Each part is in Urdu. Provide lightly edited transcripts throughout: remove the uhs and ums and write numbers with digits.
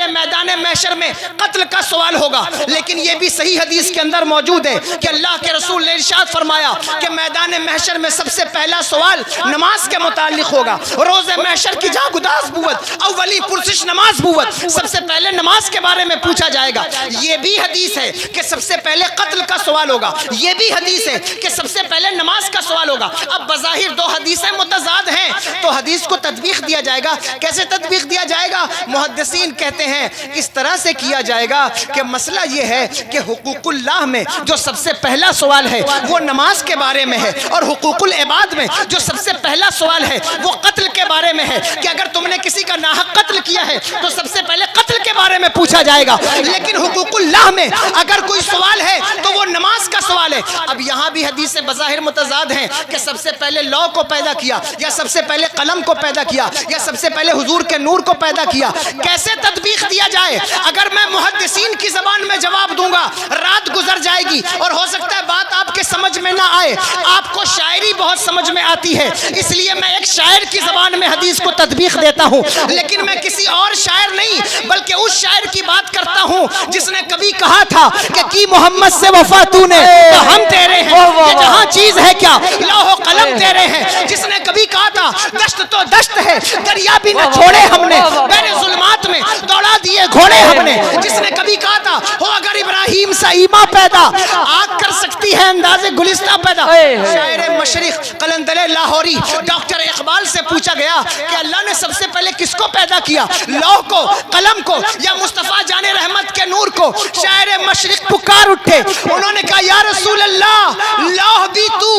پہلے میدان محشر میں قتل کا سوال ہوگا، لیکن یہ بھی صحیح حدیث کے اندر موجود ہے کہ اللہ کے رسول نے ارشاد فرمایا کہ میدان محشر میں سب سے پہلا سوال نماز کے متعلق ہوگا۔ روز محشر کی جا گداز بوت اولی پرسش نماز بوت، سب سے پہلے نماز کے بارے میں پوچھا جائے گا۔ یہ بھی حدیث ہے کہ سب سے پہلے قتل کا سوال ہوگا، یہ بھی حدیث ہے کہ سب سے پہلے نماز کا سوال ہوگا۔ اب بظاہر دو حدیثیں متضاد ہیں تو حدیث کو تطبیق دیا جائے گا۔ کیسے تطبیق دیا جائے گا؟ محدثین کہتے ہیں اس طرح سے کیا جائے گا کہ مسئلہ یہ ہے کہ حقوق اللہ میں جو سب سے پہلا سوال ہے وہ نماز کے بارے میں ہے، اور حقوق العباد میں جو سب سے پہلا سوال ہے وہ قتل کے بارے میں ہے کہ اگر تم نے کسی کا ناحق قتل کیا ہے تو سب سے پہلے قتل کے بارے میں پوچھا جائے گا، لیکن حقوق اللہ میں اگر کوئی سوال ہے تو وہ نماز کا سوال ہے۔ اب یہاں بھی حدیثیں بظاہر متضاد ہیں کہ سب سے پہلے لا کو پیدا کیا، یا سب سے پہلے قلم کو پیدا کیا، یا سب سے پہلے حضور کے نور کو پیدا کیا۔ کیسے تطبیق دیا جائے؟ اگر میں محدثین کی زبان میں جواب دوں گا رات گزر جائے گی اور ہو سکتا ہے بات آپ کے سمجھ میں نہ آئے۔ آپ کو شاعری بہت سمجھ میں آتی ہے، اس لیے میں ایک شاعر کی زبان میں حدیث کو تطبیق دیتا ہوں، لیکن میں کسی اور شاعر نہیں بلکہ اس شاعر کی بات کرتا ہوں جس نے کبھی کہا تھا کہ کی محمد سے وفا تو نے تو ہم تیرے ہیں، یہ جہاں چیز ہے کیا لوح و قلم تیرے ہیں۔ جس نے کبھی کہا تھا دشت تو دشت ہے دریا بھی نہ چھوڑے ہم نے، میرے ظلمات میں دوڑا دیے گھوڑے ہم نے۔ جس نے کبھی کہا تھا ہو اگر ابراہیم سے ایما پیدا آگ کر سکتی ہے انداز گلستہ پیدا۔ شاعر مشرق قلندر لاہوری ڈاکٹر اقبال سے پوچھا گیا کہ اللہ نے سب سے پہلے کس کو پیدا کیا، لوح کو، قلم کو، یا مصطفیٰ جان رحمت کے نور کو؟ شاعر مشرق پکار اٹھے، انہوں نے کہا یا رسول اللہ لوح بھی تو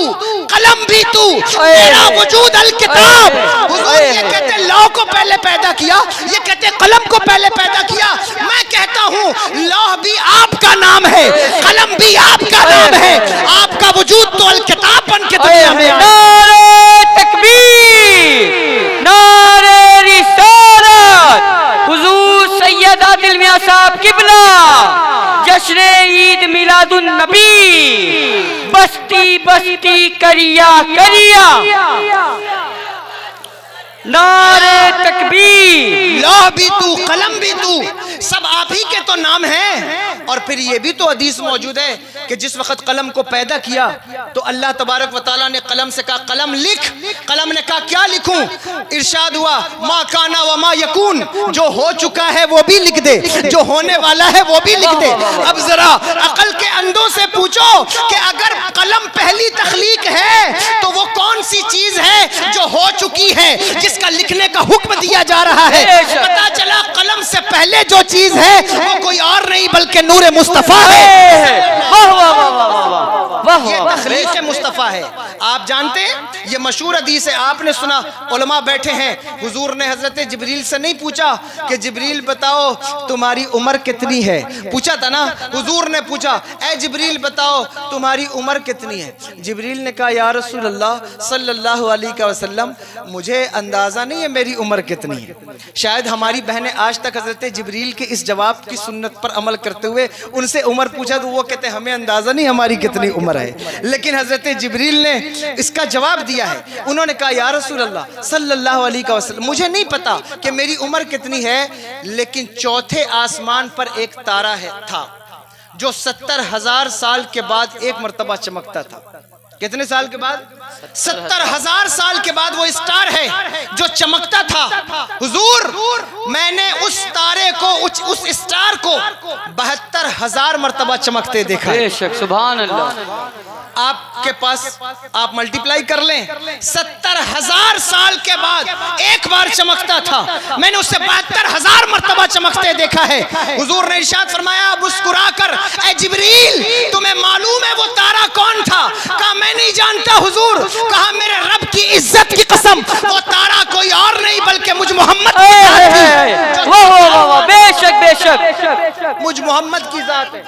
قلم بھی تو، تیرا وجود الکتاب۔ حضور یہ کہتے لوح کو پہلے پیدا کیا، یہ کہتے قلم کو پہلے پیدا کیا۔ میں کہتا ہوں لوح بھی آپ کا نام ہے، قلم بھی آپ کا نام ہے، آپ کا وجود تو الکتاب بن کے دنیا میں آیا۔ نعرہ تکبیر، نعرہ رسالت، حضور سید عادل میاں صاحب قبلہ، جشن عید میلاد النبی، بستی بستی کریا کریا، نعرہ تکبیر۔ لوح بھی تو قلم بھی تو، سب آپ ہی کے تو نام ہیں۔ اور پھر یہ بھی تو حدیث موجود ہے کہ جس وقت قلم کو پیدا کیا تو اللہ تبارک و تعالیٰ نے قلم سے کہا قلم لکھ۔ قلم نے کہا کیا لکھوں؟ ارشاد ہوا ما کانا وما یکون، جو ہو چکا ہے وہ بھی لکھ دے، جو ہونے والا ہے وہ بھی لکھ دے۔ اب ذرا عقل کے اندھوں سے پوچھو کہ اگر قلم پہلی تخلیق ہے تو وہ کون سی چیز ہے جو ہو چکی ہے جس کا لکھنے کا حکم دیا جا رہا ہے؟ پتا چلا قلم سے پہلے جو چیز ہے وہ کوئی اور نہیں بلکہ نور مصطفیٰ ہے۔ یہ تخلیق مصطفیٰ ہے۔ آپ جانتے ہیں یہ مشہور حدیث ہے، آپ نے سنا، علماء بیٹھے ہیں، حضور نے حضرت جبریل سے نہیں پوچھا کہ جبریل بتاؤ تمہاری عمر کتنی ہے، پوچھا تھا نا، حضور نے پوچھا اے جبریل بتاؤ تمہاری عمر کتنی ہے۔ جبریل نے کہا یا رسول اللہ صلی اللہ علیہ وسلم مجھے اندازہ نہیں ہے میری عمر کتنی ہے۔ شاید ہماری بہنیں آج تک حضرت جبریل کے اس جواب کی سنت پر عمل کرتے ہوئے ان سے عمر پوچھا تو وہ کہتے ہیں ہمیں اندازہ نہیں ہماری کتنی عمر ہے، لیکن حضرت جبریل نے اس کا جواب دیا ہے۔ انہوں نے کہا یا رسول اللہ صلی اللہ علیہ وسلم مجھے نہیں پتا کہ میری عمر کتنی ہے، لیکن چوتھے آسمان پر ایک تارا تھا جو 70,000 سال کے بعد ایک مرتبہ چمکتا تھا۔ کتنے سال کے بعد؟ 70,000 سال کے بعد وہ اسٹار ہے جو چمکتا تھا۔ حضور میں نے اس تارے کو، اس اسٹار کو 72,000 مرتبہ چمکتے دیکھا ہے۔ بے شک سبحان اللہ۔ آپ کے پاس آپ ملٹیپلائی کر لیں، 70,000 سال کے بعد ایک بار چمکتا تھا، میں نے اسے 72,000 مرتبہ چمکتے دیکھا ہے۔ حضور نے ارشاد فرمایا مسکرا کر اے جبریل تمہیں معلوم ہے وہ تارا کون تھا؟ کہا میں نہیں جانتا حضور۔ کہا میرے رب کی عزت کی قسم وہ تارا کوئی اور نہیں بلکہ مجھ محمد کی ذات ہے۔ بے شک بے شک، مجھ محمد کی ذات ہے۔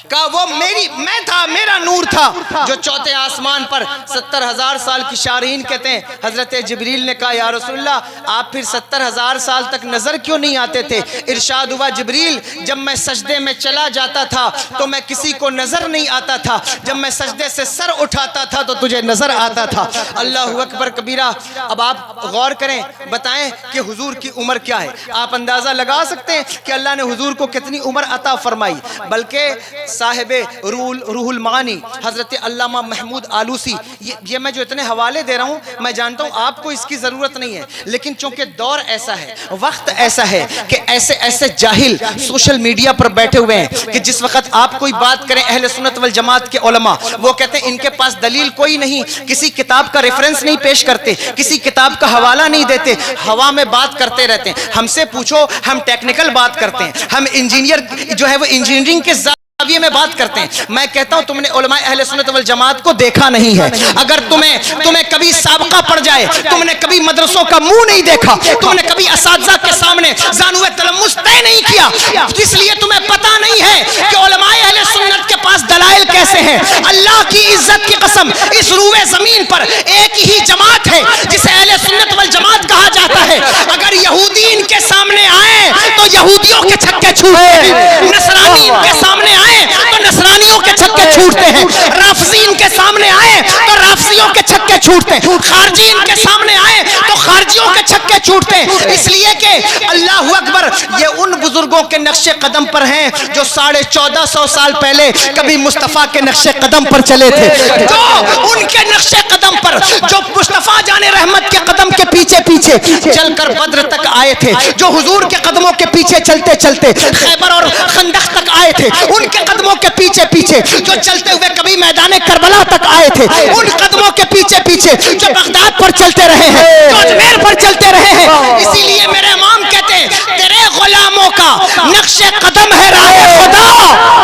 کہا وہ میں تھا، میرا نور تھا جو چوتھے آسمان پر 70,000 سال کی شارحین کہتے ہیں حضرت جبریل نے کہا یا رسول اللہ آپ پھر 70,000 سال تک نظر کیوں نہیں آتے تھے؟ ارشاد ہوا جبریل جب میں سجدے میں چلا جاتا تھا تو میں کسی کو نظر نہیں آتا تھا، جب میں سجدے سے سر اٹھاتا تھا تو تجھے نظر آتا تھا۔ اللہ اکبر کبیرہ۔ اب آپ غور کریں، بتائیں کہ حضور کی عمر کیا ہے؟ آپ اندازہ لگا سکتے ہیں کہ اللہ نے حضور کو کتنی عمر عطا فرمائی؟ بلکہ صاحب روح المعانی حضرت علامہ محمود آلوسی، یہ میں جو اتنے حوالے دے رہا ہوں میں جانتا ہوں آپ کو اس کی ضرورت نہیں ہے، لیکن چونکہ دور ایسا ہے، وقت ایسا ہے کہ ایسے جاہل سوشل میڈیا پر بیٹھے ہوئے ہیں کہ جس وقت آپ کوئی بات کریں اہل سنت والجماعت کے علماء وہ کہتے ہیں ان کے پاس دلیل کوئی نہیں، کسی کتاب کا ریفرنس نہیں پیش کرتے، کسی کتاب کا حوالہ نہیں دیتے، ہوا میں بات کرتے رہتے ہیں۔ ہم سے پوچھو، ہم ٹیکنیکل بات کرتے ہیں، ہم انجینئر جو ہے وہ انجینئرنگ کے زاویے میں بات کرتے ہیں۔ میں کہتا ہوں تم نے علماء اہل سنت والجماعت کو دیکھا نہیں ہے۔ اگر تمہیں کبھی سابقہ پڑ جائے، تم نے کبھی مدرسوں کا منہ نہیں دیکھا، تم نے کبھی اساتذہ کے سامنے زانوِ تلمس طے نہیں کیا، اس لیے تمہیں پتہ نہیں ہے کہ علماء اہل سنت کے پاس دلائل کیسے ہیں۔ اللہ کی عزت کی قسم اس روئے زمین پر ایک ہی جماعت ہے جسے اہل سنت والجماعت کہا جاتا ہے۔ اگر یہودی ان کے سامنے آئے تو یہودیوں کے چھکے چھوٹتے ہیں، نصرانی ان کے سامنے آئے تو نصرانیوں کے چھکے چھوٹتے ہیں، رافضی ان کے سامنے آئے تو رافضیوں کے چھکے چھوٹتے ہیں، خارجی ان کے سامنے آئے تو خارجیوں کے چھکے چھوٹتے ہیں۔ اس لیے کہ اللہ اکبر یہ ان بزرگوں کے نقش قدم پر ہیں جو 1450 سال پہلے کبھی مصطفیٰ کے نقش قدم پر چلے تھے، جو ان کے نقش قدم پر جو مصطفیٰ جان رحمت کے قدم کے پیچھے پیچھے چل کر بدر تک آئے تھے، جو حضور کے قدموں کے پیچھے چلتے چلتے خیبر اور خندق تک آئے تھے، ان کے قدموں کے پیچھے پیچھے جو چلتے ہوئے کبھی میدان کربلا تک آئے تھے، ان قدموں کے پیچھے پیچھے جو بغداد پر چلتے رہے ہیں، جو اجمیر پر چلتے رہے ہیں۔ اسی لیے میرے امام کہتے ہیں تیرے غلاموں کا نقش قدم ہے راہ خدا،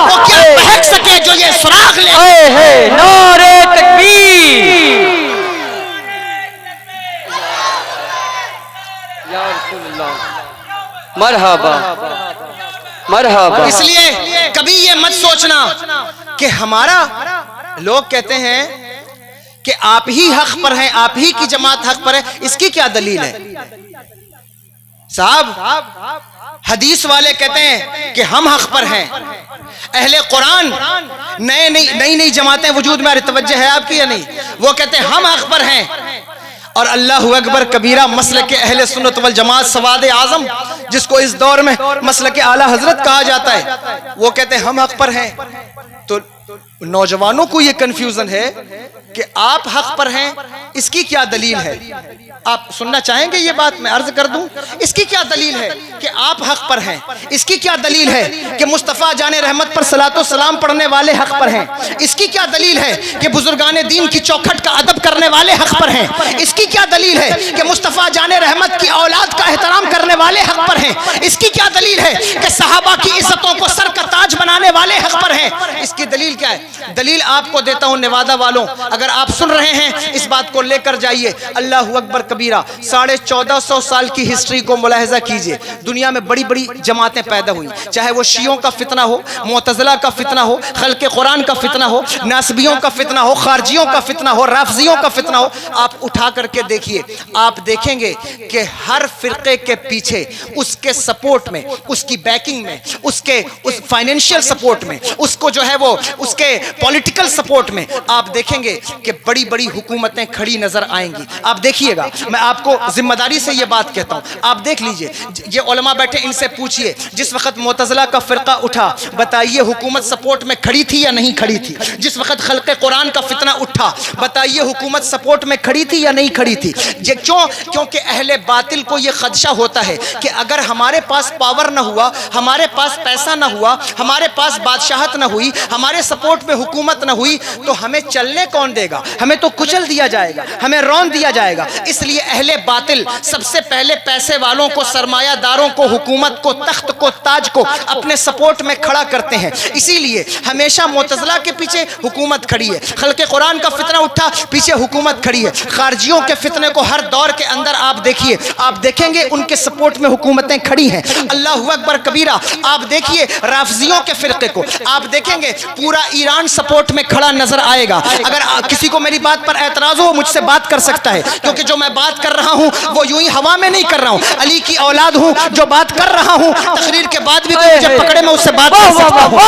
وہ کیا بہک سکے جو یہ سراغ لے۔ نعرہ تکبیر یا رسول اللہ، مرحبا مرحبا۔ اس لیے کبھی یہ مت سوچنا کہ ہمارا، لوگ کہتے ہیں کہ آپ ہی حق پر ہیں، آپ ہی کی جماعت حق پر ہے، اس کی کیا دلیل ہے؟ صاحب حدیث والے کہتے ہیں کہ ہم حق پر ہیں، اہل قرآن نئی جماعتیں وجود میں آ رہی، توجہ ہے آپ کی یا نہیں؟ وہ کہتے ہیں ہم حق پر ہیں، اور اللہ اکبر کبیرہ مسلک اہل سنت والجماعت سواد اعظم جس کو اس دور میں مسلک اعلی حضرت کہا جاتا ہے، وہ کہتے ہیں ہم حق پر ہیں۔ تو نوجوانوں کو یہ کنفیوژن ہے کہ آپ حق پر ہیں، اس کی کیا دلیل ہے؟ آپ سننا چاہیں گے یہ بات؟ میں عرض کر دوں اس کی کیا دلیل ہے کہ آپ حق پر ہیں؟ اس کی کیا دلیل ہے کہ مصطفیٰ جان رحمت پر صلاۃ و سلام پڑھنے والے حق پر ہیں؟ اس کی کیا دلیل ہے کہ بزرگان دین کی چوکھٹ کا ادب کرنے والے حق پر ہیں؟ اس کی کیا دلیل ہے کہ مصطفیٰ جان رحمت کی اولاد کا احترام کرنے والے حق پر ہیں؟ اس کی کیا دلیل ہے کہ صحابہ کی عزتوں کو سر کا تاج بنانے والے حق پر ہیں؟ اس کی دلیل کیا ہے؟ دلیل آپ کو دیتا ہوں نوادہ والوں، اگر آپ سن رہے ہیں اس بات کو لے کر جائیے۔ اللہ اکبر کبیرہ 1450 سال کی ہسٹری کو ملاحظہ کیجئے، دنیا میں بڑی بڑی جماعتیں پیدا ہوئی، چاہے وہ شیعوں کا فتنہ ہو، معتزلہ کا فتنہ ہو، خلق قرآن کا فتنہ ہو، ناسبیوں کا فتنہ ہو، خارجیوں کا فتنہ ہو، رافضیوں کا فتنہ ہو، آپ اٹھا کر کے دیکھیے، آپ دیکھیں گے کہ ہر فرقے کے پیچھے اس کے سپورٹ میں، اس کی بیکنگ میں، اس فائنینشیل سپورٹ میں، اس کو جو ہے وہ اس کے پولیٹیکل سپورٹ میں آپ دیکھیں گے کہ بڑی بڑی حکومتیں کھڑی نظر آئیں گی۔ آپ دیکھیے گا، میں آپ کو ذمہ داری سے یہ بات کہتا ہوں، آپ دیکھ لیجئے، یہ علماء بیٹھے ان سے پوچھئے جس وقت معتزلہ کا فرقہ اٹھا بتائیے حکومت سپورٹ میں کھڑی تھی یا نہیں کھڑی تھی؟ جس وقت خلق قرآن کا فتنہ اٹھا بتائیے حکومت سپورٹ میں کھڑی تھی یا نہیں کھڑی تھی؟ کیونکہ اہل باطل کو یہ خدشہ ہوتا ہے کہ اگر ہمارے پاس پاور نہ ہوا، ہمارے پاس پیسہ نہ ہوا، ہمارے پاس بادشاہت نہ ہوئی، ہمارے سپورٹ میں حکومت نہ ہوئی تو ہمیں چلنے کون دے گا؟ ہمیں تو کچل دیا جائے گا، ہمیں رون دیا جائے گا۔ اس لیے لیے اہل باطل سب سے پہلے پیسے والوں کو، سرمایہ داروں کو، حکومت کو، تخت کو، تاج کو اپنے سپورٹ میں کھڑا کرتے ہیں. اسی لیے ہمیشہ معتزلہ کے پیچھے حکومت کھڑی ہے. خلق قرآن کا فتنہ اٹھا، پیچھے حکومت کھڑی ہے. خارجیوں کے فتنے کو ہر دور کے اندر آپ دیکھیے، آپ دیکھیں گے ان کے سپورٹ میں حکومتیں کھڑی ہیں. اللہ اکبر کبیرہ. آپ دیکھیے رافضیوں کے فرقے کو، آپ دیکھیں گے پورا ایران سپورٹ میں کھڑا نظر آئے گا. اگر کسی کو میری بات پر اعتراض ہو مجھ سے بات کر سکتا ہے، کیونکہ جو میں بات کر رہا ہوں وہ یوں ہی ہوا میں نہیں کر رہا ہوں. علی کی اولاد ہوں، جو بات کر رہا ہوں تقریر کے بعد بھی کوئی مجھے پکڑے میں اس سے بات کر سکتا ہوں.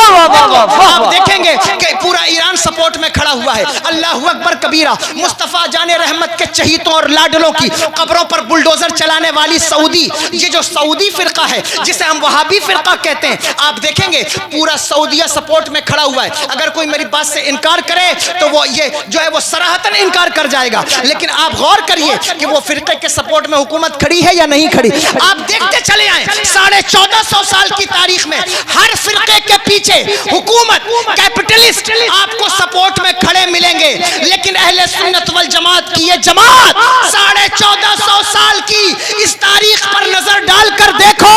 آپ دیکھیں گے کہ پورا ایران سپورٹ میں کھڑا ہوا ہے. اللہ اکبر کبیرہ. مصطفیٰ جان رحمت کے چہیتوں اور لاڈلوں کی قبروں پر بلڈوزر چلانے والی سعودی، یہ جو سعودی فرقہ ہے جسے ہم وہابی فرقہ کہتے ہیں، آپ دیکھیں گے پورا سعودیہ سپورٹ میں کھڑا ہوا ہے. اگر کوئی میری بات سے انکار کرے تو وہ یہ جو ہے وہ صراحتاً انکار کر جائے گا. لیکن آپ غور کریے کہ وہ فرقے کے سپورٹ میں حکومت کھڑی ہے یا نہیں کھڑی. آپ دیکھتے چلے آئیں 1450 سال کی تاریخ میں ہر فرقے کے پیچھے حکومت، کیپٹلسٹ آپ کو سپورٹ میں کھڑے ملیں گے. لیکن اہل سنت والجماعت کی یہ جماعت 1450 سال کی اس تاریخ پر نظر ڈال کر دیکھو،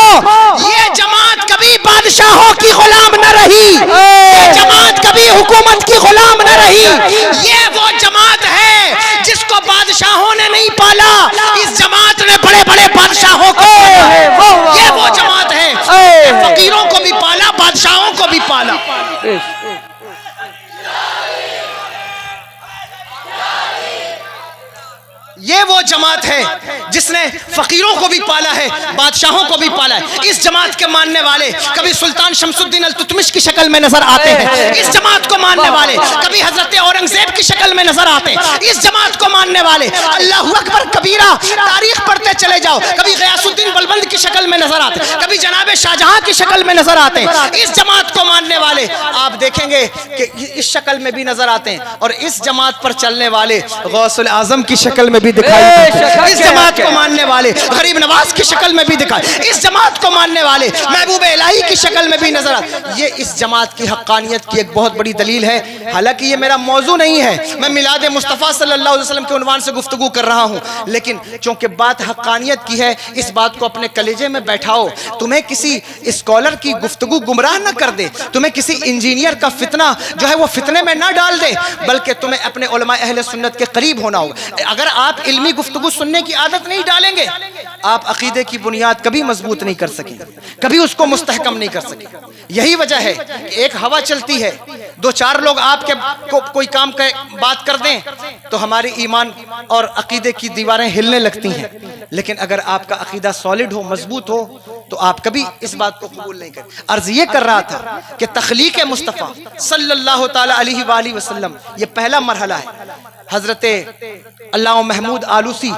یہ جماعت کبھی بادشاہوں کی غلام نہ رہی، یہ جماعت کبھی حکومت کی غلام نہ رہی. یہ وہ جماعت ہے جس کو بادشاہوں نے نہیں پالا، اس جماعت نے بڑے بڑے بادشاہوں کو. یہ وہ جماعت ہے فقیروں کو بھی پالا، بادشاہوں کو بھی پالا. یہ وہ جماعت ہے جس نے فقیروں کو بھی پالا ہے، بادشاہوں کو بھی پالا ہے. اس جماعت کے ماننے والے کبھی سلطان شمس الدین التتمش کی شکل میں نظر آتے ہیں. اس جماعت کو ماننے والے کبھی حضرت اورنگزیب کی شکل میں نظر آتے ہیں. اس جماعت کو ماننے والے اللہ اکبر کبیرہ تاریخ پڑھتے چلے جاؤ، کبھی غیاث الدین بلبند کی شکل میں نظر آتے ہیں، کبھی جناب شاہجہاں کی شکل میں نظر آتے ہیں. اس جماعت کو ماننے والے آپ دیکھیں گے کہ اس شکل میں بھی نظر آتے ہیں، اور اس جماعت پر چلنے والے غوث الاعظم کی شکل میں بھی دکھائی دیتے ہیں. اس جماعت کو ماننے والے غریب نواز کی شکل میں بھی دکھائے، اس جماعت کو ماننے والے محبوب الہی کی شکل میں بھی نظر آتے. یہ اس جماعت کی حقانیت کی ایک بہت بڑی دلیل ہے. حالانکہ یہ میرا موضوع نہیں ہے، میں میلاد مصطفیٰ صلی اللہ علیہ وسلم کے عنوان سے گفتگو کر رہا ہوں، لیکن چونکہ بات حقانیت کی ہے اس بات کو اپنے کلیجے میں بیٹھاؤ. تمہیں کسی اسکالر کی گفتگو گمراہ نہ کر دے، تمہیں کسی انجینئر کا فتنہ جو ہے وہ فتنے میں نہ ڈال دے، بلکہ تمہیں اپنے علماء اہل سنت کے قریب ہونا ہوگا. اگر آپ علمی گفتگو سننے کی عادت نہیں ڈالیں گے، آپ عقیدے کی بنیاد کبھی مضبوط نہیں کر سکیں، کبھی اس کو مستحکم نہیں کر سکیں. یہی وجہ ہے کہ ایک ہوا چلتی ہے، دو چار لوگ آپ کے کوئی کام کا بات کر دیں تو ہماری ایمان اور عقیدے کی دیواریں ہلنے لگتی ہیں. لیکن اگر آپ کا عقیدہ سالڈ ہو، مضبوط ہو، تو آپ کبھی اس بات کو قبول نہیں کریں. عرض یہ کر رہا تھا کہ تخلیق مصطفیٰ صلی اللہ تعالی علیہ وآلہ وسلم یہ پہلا مرحلہ ہے. حضرت علامہ محمود آلوسی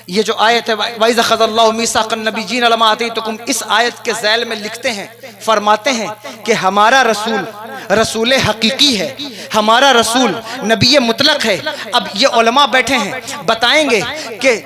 یہ جو آیت ہے وَإِذَا أَخَذَ اللَّهُ مِيثَاقَ النَّبِيِّينَ لَمَا آتَيْتُكُمْ، اس آیت کے ذیل میں لکھتے ہیں، فرماتے ہیں کہ ہمارا رسول حقیقی ہے، ہمارا رسول نبی مطلق ہے. اب یہ علماء بیٹھے ہیں بتائیں گے کہ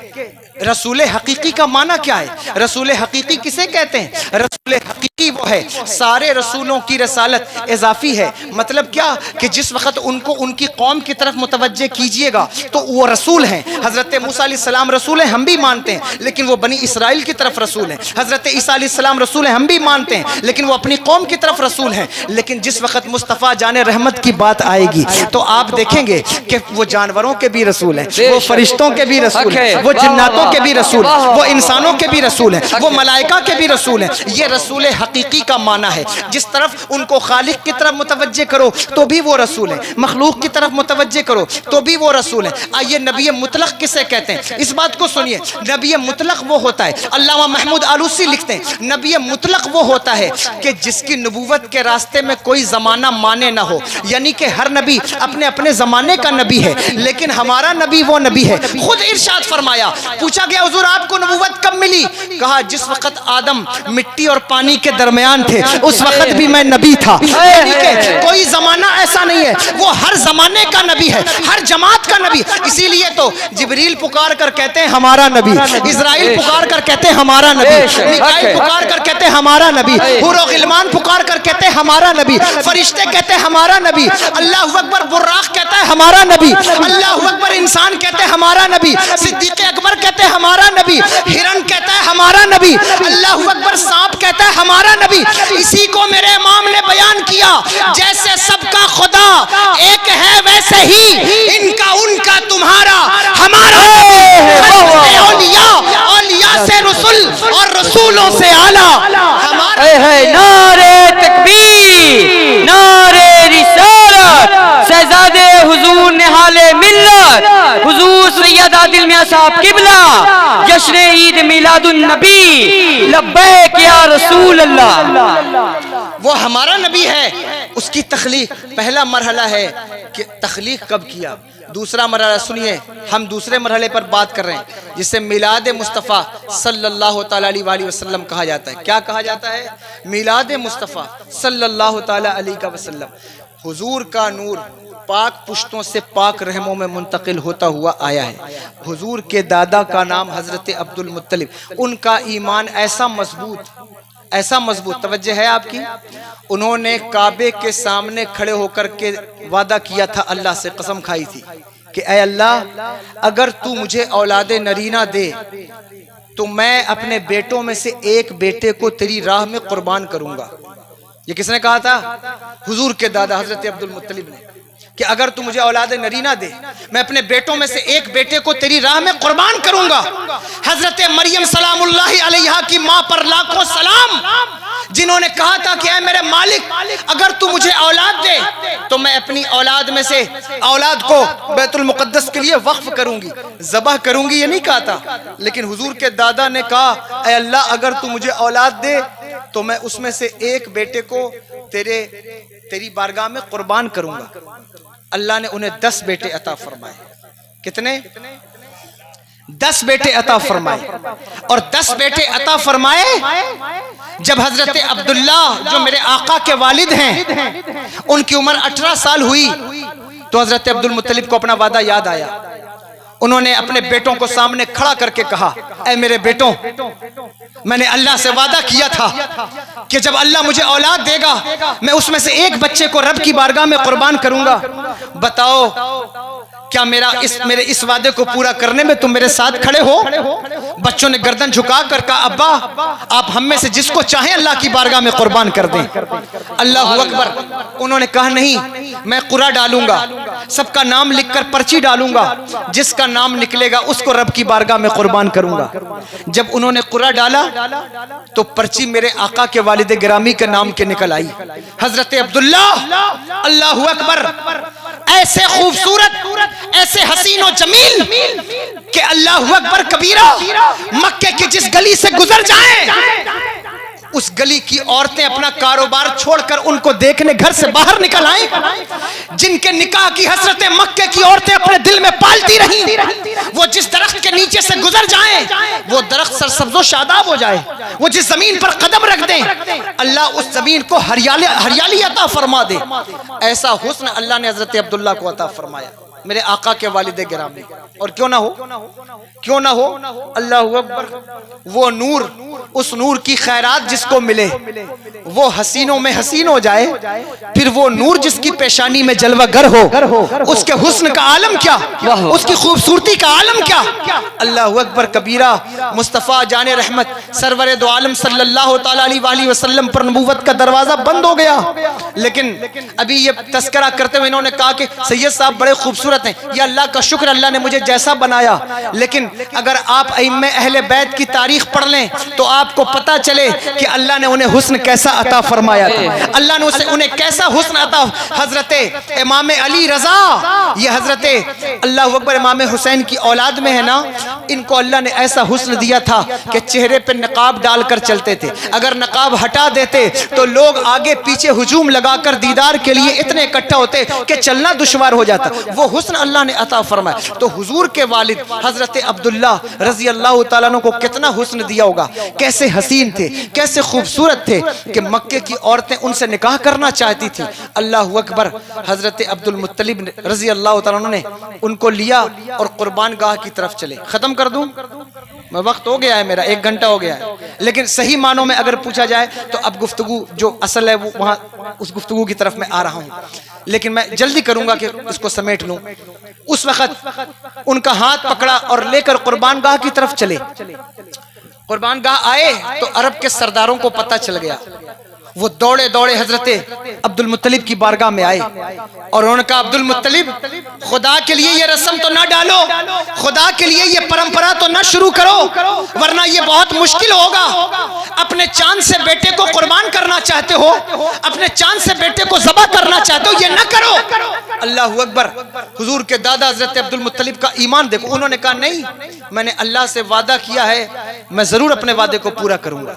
رسول حقیقی کا معنی کیا ہے؟ رسول حقیقی کسے کہتے ہیں؟ رسول حقیقی وہ ہے، سارے رسولوں کی رسالت اضافی ہے. مطلب کیا کہ جس وقت ان کو ان کی قوم کی طرف متوجہ کیجئے گا تو وہ رسول ہیں. حضرت موسیٰ علیہ السلام رسول ہیں، ہم بھی مانتے ہیں، لیکن وہ بنی اسرائیل کی طرف رسول ہیں. حضرت عیسیٰ علیہ السلام رسول ہیں، ہم بھی مانتے ہیں، لیکن وہ اپنی قوم کی طرف رسول ہیں. لیکن جس وقت مصطفیٰ جان رحمت کی بات آئے گی تو آپ دیکھیں گے کہ وہ جانوروں کے بھی رسول ہیں، وہ فرشتوں کے بھی رسول ہیں، وہ جناتوں کے بھی رسول ہیں، وہ انسانوں کے بھی رسول ہیں، وہ ملائکہ کے بھی رسول ہیں. یہ رسول حقیقی کا معنی ہے. جس طرف ان کو خالق کی طرف متوجہ کرو تو بھی وہ رسول ہیں، مخلوق کی طرف متوجہ کرو تو بھی وہ رسول ہیں. آئیے نبی مطلق کسے کہتے ہیں؟ اس بات کو سنیے. نبی مطلق وہ ہوتا ہے، علامہ محمود آلوسی لکھتے ہیں، نبی مطلق وہ ہوتا ہے کہ جس کی نبوت کے راستے میں کوئی زمانہ مانے نہ ہو. یعنی کہ ہر نبی اپنے اپنے زمانے کا نبی ہے، لیکن ہمارا نبی وہ نبی ہے. خود ارشاد فرمایا، پوچھا گیا حضور آپ کو نبوت کب ملی؟ کہا جس وقت آدم مٹی اور پانی کے درمیان تھے اس وقت بھی میں نبی تھا. یعنی کہ کوئی زمانہ ایسا نہیں ہے، وہ ہر زمانے کا نبی ہے، ہر جماعت کا نبی. اسی لیے تو جبریل پکار کر کہتے ہیں ہمارا نبی، اسرائیل پکار کر کہتے ہیں ہمارا نبی، میکائیل پکار کر کہتے ہیں ہمارا نبی، حور و غلمان پکار کر کہتے ہیں ہمارا نبی، فرشتے کہتے ہیں ہمارا نبی، اللہ اکبر براق کہتا ہے ہمارا نبی، اللہ اکبر انسان کہتے ہیں ہمارا نبی، صدیق اکبر کہتے ہیں ہمارا نبی, ہرن کہتا ہے ہمارا نبی, اللہ اکبر, سانپ کہتا ہے ہمارا نبی. اسی کو میرے امام نے بیان کیا, جیسے سب کا خدا ایک ہے ویسے ہی ان کا ان کا تمہارا ہمارا نبی, اولیاء سے رسول اور رسولوں سے اعلیٰ ہمارا. نعرے تکبیر, نعرے رسالت, شہزادے حضور نہال ملت حضور سید عادل میاں صاحب قبلہ, جشن عید میلاد النبی, لبیک یا رسول اللہ. وہ ہمارا نبی ہے. اس کی تخلیق, پہلا مرحلہ ہے کہ تخلیق کب کیا. دوسرا مرحلہ سنیے, ہم دوسرے مرحلے پر بات کر رہے ہیں جسے میلاد مصطفیٰ صلی اللہ تعالیٰ علیہ وسلم کہا جاتا ہے. کیا کہا جاتا ہے؟ میلاد مصطفیٰ صلی اللہ تعالیٰ علیہ وسلم. حضور کا نور پاک پشتوں سے پاک رحموں میں منتقل ہوتا ہوا آیا ہے. حضور کے دادا کا نام حضرت عبد المطلب. ان کا ایمان ایسا مضبوط, توجہ ہے آپ کی, انہوں نے کعبے کے سامنے کھڑے ہو کر کے وعدہ کیا تھا, اللہ سے قسم کھائی تھی کہ اے اللہ اگر تو مجھے اولاد نرینہ دے تو میں اپنے بیٹوں میں سے ایک بیٹے کو تیری راہ میں قربان کروں گا. یہ کس نے کہا تھا؟ حضور کے دادا حضرت عبد المطلب نے, کہ اگر تو مجھے اولاد نرینہ دے میں اپنے بیٹوں میں سے ایک بیٹے کو تیری راہ میں قربان کروں گا. حضرت مریم سلام اللہ علیہا کی ماں پر لاکھوں سلام, جنہوں نے کہا تھا کہ اے میرے مالک اگر تو مجھے اولاد دے تو میں اپنی اولاد میں سے اولاد کو بیت المقدس کے لیے وقف کروں گی, ذبح کروں گی. یہ نہیں کہا تھا, لیکن حضور کے دادا نے کہا اے اللہ اگر تو مجھے اولاد دے تو میں اس میں سے ایک بیٹے کو تیری بارگاہ میں قربان کروں گا. اللہ نے انہیں 10 بیٹے عطا فرمائے. کتنے؟ 10 بیٹے عطا فرمائے. اور 10 بیٹے عطا فرمائے جب حضرت عبداللہ جو میرے آقا کے والد ہیں ان کی عمر 18 سال ہوئی تو حضرت عبد المطلب کو اپنا وعدہ یاد آیا. انہوں نے اپنے بیٹوں کو سامنے کھڑا کر کے کہا اے میرے بیٹوں, میں نے اللہ سے وعدہ کیا تھا کہ جب اللہ مجھے اولاد دے گا میں اس میں سے ایک بچے کو رب کی بارگاہ میں قربان کروں گا. بتاؤ کیا میرے اس وعدے کو پورا کرنے میں تم میرے ساتھ کھڑے ہو؟ بچوں نے گردن جھکا کر کہا ابا آپ ہم میں سے جس کو چاہیں اللہ کی بارگاہ میں قربان کر دیں. اللہ اکبر. انہوں نے کہا نہیں, میں قرعہ ڈالوں گا, سب کا نام لکھ کر پرچی ڈالوں گا, جس کا نام نکلے گا اس کو رب کی بارگاہ میں قربان کروں گا. جب انہوں نے قرعہ ڈالا تو پرچی میرے آقا کے والد گرامی کے نام کے نکل آئی, حضرت عبداللہ. اللہ اکبر. ایسے خوبصورت, ایسے حسین و جمیل کہ اللہ اکبر کبیرہ, مکے کی جس گلی سے گزر جائیں اس گلی کی عورتیں اپنا کاروبار چھوڑ کر ان کو دیکھنے گھر سے باہر نکل آئیں. جن کے نکاح کی حسرتیں مکے کی عورتیں اپنے دل میں پالتی رہیں, وہ جس درخت کے نیچے سے گزر جائیں وہ درخت سرسبز و شاداب ہو جائے. وہ جس زمین پر قدم رکھ دیں اللہ اس زمین کو ہریالی عطا فرما دے. ایسا حسن اللہ نے حضرت عبداللہ کو عطا فرمایا, میرے آقا کے والد گرامی. اور کیوں نہ ہو اللہ اکبر. وہ نور, اس نور کی خیرات جس کو ملے وہ حسینوں میں حسین ہو جائے, پھر وہ نور جس کی پیشانی میں جلوہ گر ہو, اس کے حسن کا عالم کیا, اس کی خوبصورتی کا عالم کیا. اللہ اکبر کبیرہ. مصطفیٰ جان رحمت سرور دو عالم صلی اللہ تعالیٰ علیہ وسلم پر نبوت کا دروازہ بند ہو گیا, لیکن ابھی یہ تذکرہ کرتے ہوئے انہوں نے کہا کہ سید صاحب بڑے خوبصورت ہیں, یہ اللہ کا شکر, اللہ نے مجھے جیسا بنایا. لیکن اگر آپ ائمہ اہل بیت کی تاریخ پڑھ لیں تو آپ کو پتا چلے کہ اللہ نے انہیں حسن کیسا عطا فرمایا تھا, اللہ نے انہیں کیسا حسن عطا. حضرت امام علی رضا, یہ حضرت اللہ اکبر امام حسین کی اولاد میں ہے نا, ان کو اللہ نے ایسا حسن دیا تھا کہ چہرے پہ نقاب ڈال کر چلتے تھے. اگر نقاب ہٹا دیتے تو لوگ آگے پیچھے ہجوم لگا کر دیدار کے لیے اتنے اکٹھا ہوتے کہ چلنا دشوار ہو جاتا. وہ حسن اللہ نے عطا فرمایا. تو حضور کے والد حضرت عبداللہ رضی اللہ تعالیٰ عنہ کو کتنا حسن دیا ہوگا, کیسے حسین تھے, کیسے خوبصورت تھے کہ مکے کی عورتیں ان سے نکاح کرنا چاہتی تھی. اللہ اکبر. حضرت عبد المطلب رضی اللہ تعالیٰ عنہ نے ان کو لیا اور قربان گاہ کی طرف چلے. ختم کر دوں. وقت ہو گیا ہے میرا، 1 گھنٹہ ہو گیا ہے، لیکن صحیح معنوں میں اگر پوچھا جائے تو اب گفتگو جو اصل ہے وہ وہاں اس گفتگو کی طرف میں آ رہا ہوں، لیکن میں جلدی کروں گا کہ اس کو سمیٹ لوں۔ اس وقت ان کا ہاتھ پکڑا اور لے کر قربان گاہ کی طرف چلے۔ قربان گاہ آئے تو عرب کے سرداروں کو پتہ چل گیا، وہ دوڑے دوڑے حضرت عبد المطلب کی بارگاہ میں آئے اور انہوں نے کہا عبد المطلب خدا کے لیے یہ رسم تو نہ ڈالو، خدا کے لیے یہ پرمپرا تو نہ شروع کرو، ورنہ یہ بہت مشکل ہوگا۔ اپنے چاند سے بیٹے کو قربان کرنا چاہتے ہو، اپنے چاند سے بیٹے کو ذبح کرنا چاہتے ہو، یہ نہ کرو۔ اللہ اکبر۔ حضور کے دادا حضرت عبد المطلب کا ایمان دیکھو، انہوں نے کہا نہیں، میں نے اللہ سے وعدہ کیا ہے، میں ضرور اپنے وعدے کو پورا کروں گا۔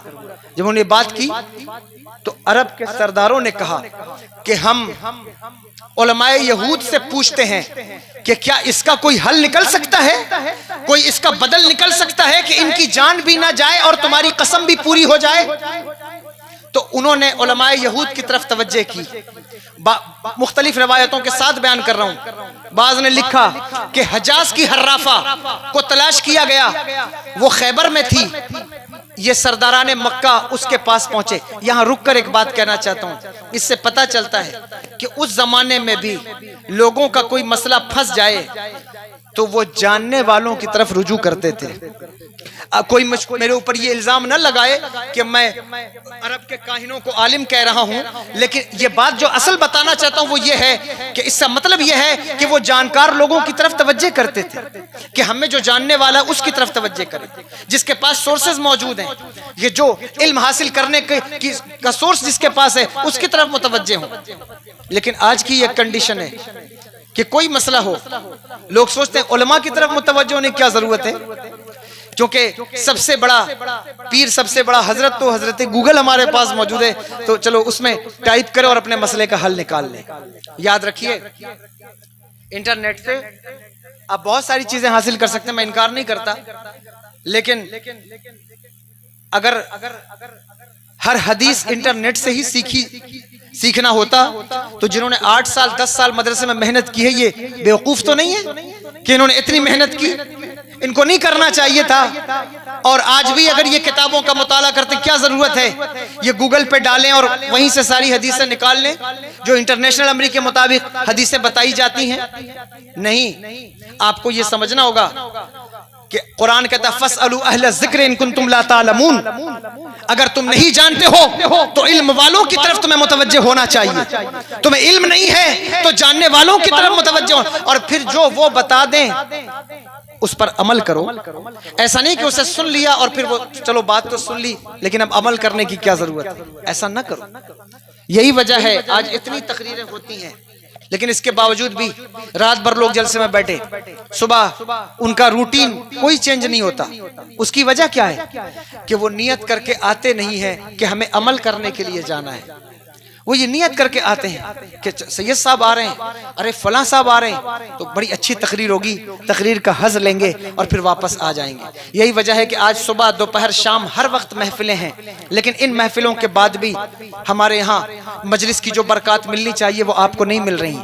جب انہوں نے بات کی تو عرب کے سرداروں نے کہا کہ ہم علماء یہود سے پوچھتے ہیں کہ کیا اس کا کوئی حل نکل سکتا ہے، کوئی اس کا بدل نکل سکتا ہے کہ ان کی جان بھی نہ جائے اور تمہاری قسم بھی پوری ہو جائے؟ تو انہوں نے علماء یہود کی طرف توجہ کی۔ مختلف روایتوں کے ساتھ بیان کر رہا ہوں۔ بعض نے لکھا کہ حجاز کی حرافہ کو تلاش کیا گیا، وہ خیبر میں تھی، یہ سرداران مکہ اس کے پاس پہنچے۔ یہاں رک کر ایک بات کہنا چاہتا ہوں، اس سے پتہ چلتا ہے کہ اس زمانے میں بھی لوگوں کا کوئی مسئلہ پھنس جائے تو وہ جاننے والوں کی طرف رجوع کرتے تھے۔ کوئی میرے اوپر یہ الزام نہ لگائے کہ میں عرب کے کاہنوں کو عالم کہہ رہا ہوں، لیکن یہ بات جو اصل بتانا چاہتا ہوں وہ یہ ہے کہ اس کا مطلب یہ ہے کہ وہ جانکار لوگوں کی طرف توجہ کرتے تھے کہ ہمیں جو جاننے والا اس کی طرف توجہ کرے، جس کے پاس سورسز موجود ہیں، یہ جو علم حاصل کرنے کا سورس جس کے پاس ہے اس کی طرف متوجہ ہوں۔ لیکن آج کی یہ کنڈیشن ہے کہ کوئی مسئلہ ہو لوگ سوچتے ہیں علماء کی طرف متوجہ ہونے کی کیا ضرورت ہے، کیونکہ سب سے بڑا پیر، سب سے بڑا حضرت تو حضرت گوگل ہمارے پاس موجود ہے، تو چلو اس میں ٹائپ کرے اور اپنے مسئلے کا حل نکال لیں۔ یاد رکھیے انٹرنیٹ سے آپ بہت ساری چیزیں حاصل کر سکتے ہیں، میں انکار نہیں کرتا، لیکن اگر ہر حدیث انٹرنیٹ سے ہی سیکھنا ہوتا تو جنہوں نے 8 سال 10 سال مدرسے میں محنت کی ہے یہ بیوقوف تو نہیں ہے کہ انہوں نے اتنی محنت کی؟ ان کو نہیں کرنا چاہیے تھا؟ اور آج بھی اگر یہ کتابوں کا مطالعہ کرتے کیا ضرورت ہے یہ گوگل پہ ڈالیں اور وہیں سے ساری حدیثیں نکال لیں جو انٹرنیشنل امریک کے مطابق حدیثیں بتائی جاتی ہیں؟ نہیں، آپ کو یہ سمجھنا ہوگا کہ قرآن کہتا ہے فَاسْأَلُوا أَهْلَ الذِّكْرِ إِن كُنتُمْ لَا تَعْلَمُونَ، اگر تم نہیں جانتے ہو تو علم والوں کی طرف تمہیں متوجہ ہونا چاہیے۔ تمہیں علم نہیں ہے تو جاننے والوں کی طرف متوجہ ہونا، اور پھر جو وہ بتا دیں اس پر عمل کرو۔ ایسا نہیں کہ اسے سن لیا اور پھر وہ چلو بات تو سن لی لیکن اب عمل کرنے کی کیا ضرورت ہے، ایسا نہ کرو۔ یہی وجہ ہے آج اتنی تقریریں ہوتی ہیں لیکن اس کے باوجود بھی رات بھر لوگ جلسے میں بیٹھے، صبح ان کا روٹین کوئی چینج نہیں ہوتا۔ اس کی وجہ کیا ہے کہ وہ نیت کر کے آتے نہیں ہیں کہ ہمیں عمل کرنے کے لیے جانا ہے، وہ یہ نیت کر کے آتے ہیں کہ سید صاحب آ رہے ہیں، ارے فلاں صاحب آ رہے ہیں تو بڑی اچھی تقریر ہوگی، تقریر کا حظ لیں گے اور پھر واپس آ جائیں گے۔ یہی وجہ ہے کہ آج صبح دوپہر شام ہر وقت محفلیں ہیں، لیکن ان محفلوں کے بعد بھی ہمارے یہاں مجلس کی جو برکات ملنی چاہیے وہ آپ کو نہیں مل رہی،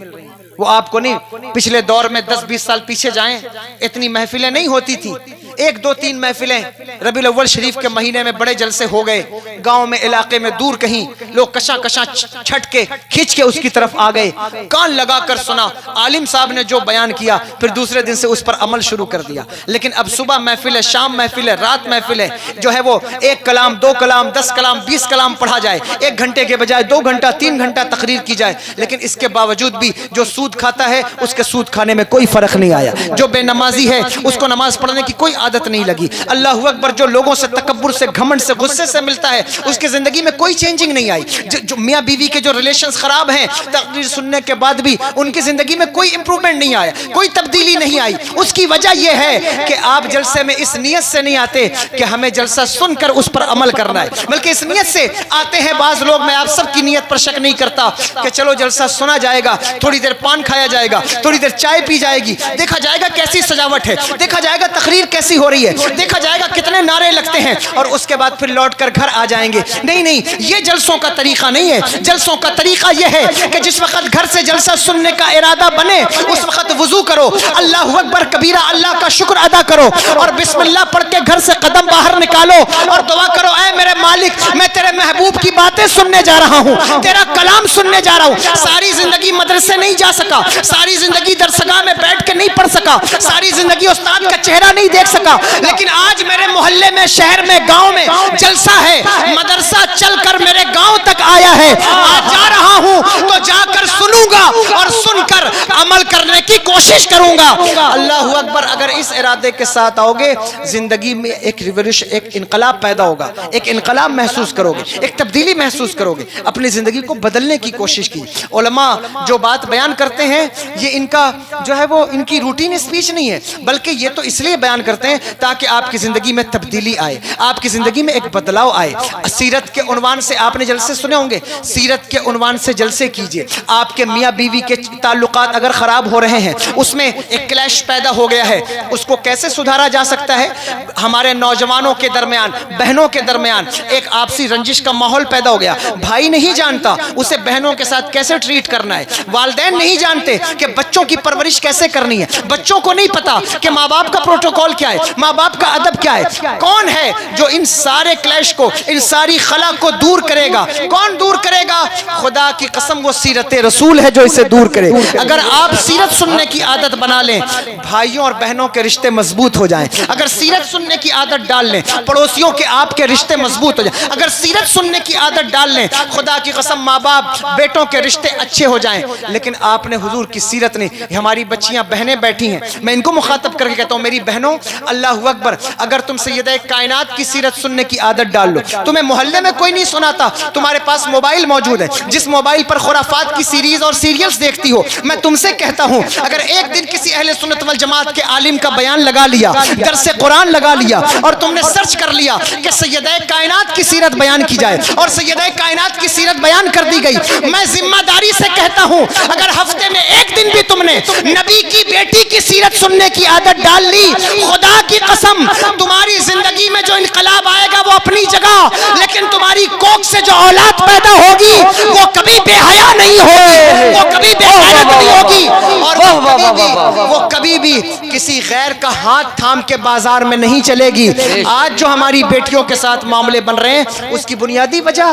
وہ آپ کو نہیں۔ پچھلے دور میں 10-20 سال پیچھے جائیں اتنی محفلیں نہیں ہوتی تھی، 1-2-3 محفلیں ربیع الاول شریف کے مہینے میں بڑے جلسے ہو گئے، گاؤں میں علاقے میں دور کہیں لوگ کشاں کشاں چھٹ کے کھینچ کے اس کی طرف آ گئے، کان لگا کر سنا، عالم صاحب نے جو بیان کیا پھر دوسرے دن سے اس پر عمل شروع کر دیا۔ لیکن اب صبح محفل ہے، شام محفل ہے، رات محفل ہے، جو ہے وہ 1 کلام 2 کلام 10 کلام 20 کلام پڑھا جائے، 1 گھنٹے کے بجائے 2 گھنٹہ 3 گھنٹہ تقریر کی جائے، لیکن اس کے باوجود بھی جو سود کھاتا ہے اس کے سود کھانے میں کوئی فرق نہیں آیا، جو بے نمازی ہے اس کو نماز پڑھنے کی کوئی عادت نہیں لگی۔ اللہ اکبر، جو لوگوں سے تکبر سے گھمنڈ سے غصے سے ملتا ہے اس کی زندگی میں کوئی چینجنگ نہیں آئی، جو میاں بیوی کے جو ریلیشنز خراب ہیں تقریر سننے کے بعد بھی ان کی زندگی میں کوئی امپرومنٹ نہیں آیا، کوئی تبدیلی نہیں آئی۔ اس کی وجہ یہ ہے کہ آپ جلسے میں اس نیت سے نہیں آتے کہ ہمیں جلسہ سن کر اس پر عمل کرنا ہے، بلکہ اس نیت سے آتے ہیں بعض لوگ، میں آپ سب کی نیت پر شک نہیں کرتا کہ چلو جلسہ سنا جائے گا، تھوڑی دیر پان کھایا جائے گا، تھوڑی دیر چائے پی جائے گی، دیکھا جائے گا کیسی سجاوٹ ہے، دیکھا جائے گا تقریر کیسی ہو رہی ہے، دیکھا جائے گا کتنے اتنے نعرے لگتے ہیں اور اس کے بعد پھر لوٹ کر گھر آ جائیں گے. نہیں, یہ جلسوں کا طریقہ نہیں ہے. جلسوں کا طریقہ یہ ہے کہ جس وقت گھر سے جلسہ سننے کا ارادہ بنے اس وقت وضو کرو, اللہ اکبر کبیرہ, اللہ کا شکر ادا کرو اور بسم اللہ پڑھ کے گھر سے قدم باہر نکالو اور دعا کرو, اے میرے مالک میں تیرے محبوب کی باتیں سننے جا رہا ہوں, تیرا کلام سننے جا رہا ہوں. ساری زندگی مدرسے نہیں جا سکا, ساری زندگی درسگاہ میں بیٹھ کے نہیں پڑھ سکا, ساری زندگی استاد کا چہرہ نہیں دیکھ سکا, لیکن آج میرے محلے میں, شہر میں, گاؤں میں جلسہ ہے, مدرسہ چل کر میرے گاؤں تک آیا ہے, آج جا رہا ہوں تو جا کر سنوں گا اور سن کر عمل کرنے کی کوشش کروں گا. اللہ اکبر. اگر اس ارادے کے ساتھ آؤ گے زندگی میں ایک ریولیوشن, ایک انقلاب پیدا ہوگا, ایک انقلاب محسوس کرو گے, ایک تبدیلی محسوس کرو گے, اپنی زندگی کو بدلنے کی کوشش کی. علماء جو بات بیان کرتے ہیں یہ ان کا جو ہے وہ ان کی روٹین اسپیچ نہیں ہے, بلکہ یہ تو اس لیے بیان کرتے ہیں تاکہ آپ کی زندگی میں تبدیلی آئے, آپ کی زندگی میں ایک بدلاؤ آئے. سیرت کے عنوان سے آپ نے جلسے سنے ہوں گے, سیرت کے عنوان سے جلسے کیجئے. آپ کے میاں بیوی کے تعلقات اگر خراب ہو رہے ہیں, اس میں ایک کلیش پیدا ہو گیا ہے, اس کو کیسے سدھارا جا سکتا ہے؟ ہمارے نوجوانوں کے درمیان, بہنوں کے درمیان ایک آپسی رنجش کا ماحول پیدا ہو گیا. بھائی نہیں جانتا اسے بہنوں کے ساتھ کیسے ٹریٹ کرنا ہے, والدین نہیں جانتے کہ بچوں کی پرورش کیسے کرنی ہے, بچوں کو نہیں پتا کہ ماں باپ کا پروٹوکول کیا ہے, ماں باپ کا ادب کیا ہے. کون ہے جو ان سارے کلیش کو, ان ساری خلا کو دور کرے گا؟ کون دور کرے گا؟ خدا کی قسم وہ سیرت رسول ہے جو اسے دور کرے. اگر آپ سیرت سننے کی عادت بنا لیں, بھائیوں اور بہنوں کے رشتے مضبوط ہو جائیں. اگر سیرت سننے کی عادت ڈال لیں, پڑوسیوں کے آپ کے رشتے مضبوط ہو جائیں. اگر سیرت سننے کی عادت ڈال لیں, خدا کی قسم ماں باپ بیٹوں کے رشتے اچھے ہو جائیں. لیکن آپ نے حضور کی سیرت نہیں. ہماری بچیاں بہنیں بیٹھی ہیں, میں ان کو مخاطب کر کے کہتا ہوں, میری بہنوں اللہ اکبر, اگر تم سیدہ کائنات کی سیرت سننے کی عادت ڈال لو, تمہیں محلے میں کوئی نہیں سناتا, تمہارے پاس موبائل موجود ہے, جس موبائل پر خرافات کی سیریز اور سیریلز دیکھتی ہو, میں تم سے کہتا ہوں اگر ایک دن کسی اہل سنت والجماعت کے عالم کا بیان لگا لیا, درس قرآن لگا لیا اور تم نے سرچ کر لیا کہ سیدہ کائنات کی سیرت بیان کی جائے اور سیدہ کائنات کی سیرت بیان کر دی گئی, میں ذمہ داری سے کہتا ہوں اگر ہفتے میں ایک دن بھی تم نے نبی کی بیٹی کی سیرت سننے کی عادت ڈال لی, خدا کی قسم تمہاری زندگی میں جو انقلاب آئے گا وہ اپنی جگہ, لیکن تمہاری کوکھ سے جو اولاد پیدا ہوگی وہ کبھی بے حیا نہیں ہوگی, وہ کبھی بے غیرت نہیں ہوگی, اور وہ کبھی بھی کسی غیر کا ہاتھ تھام کے بازار میں نہیں چلے گی. آج جو ہماری بیٹیوں کے ساتھ معاملے بن رہے ہیں اس کی بنیادی وجہ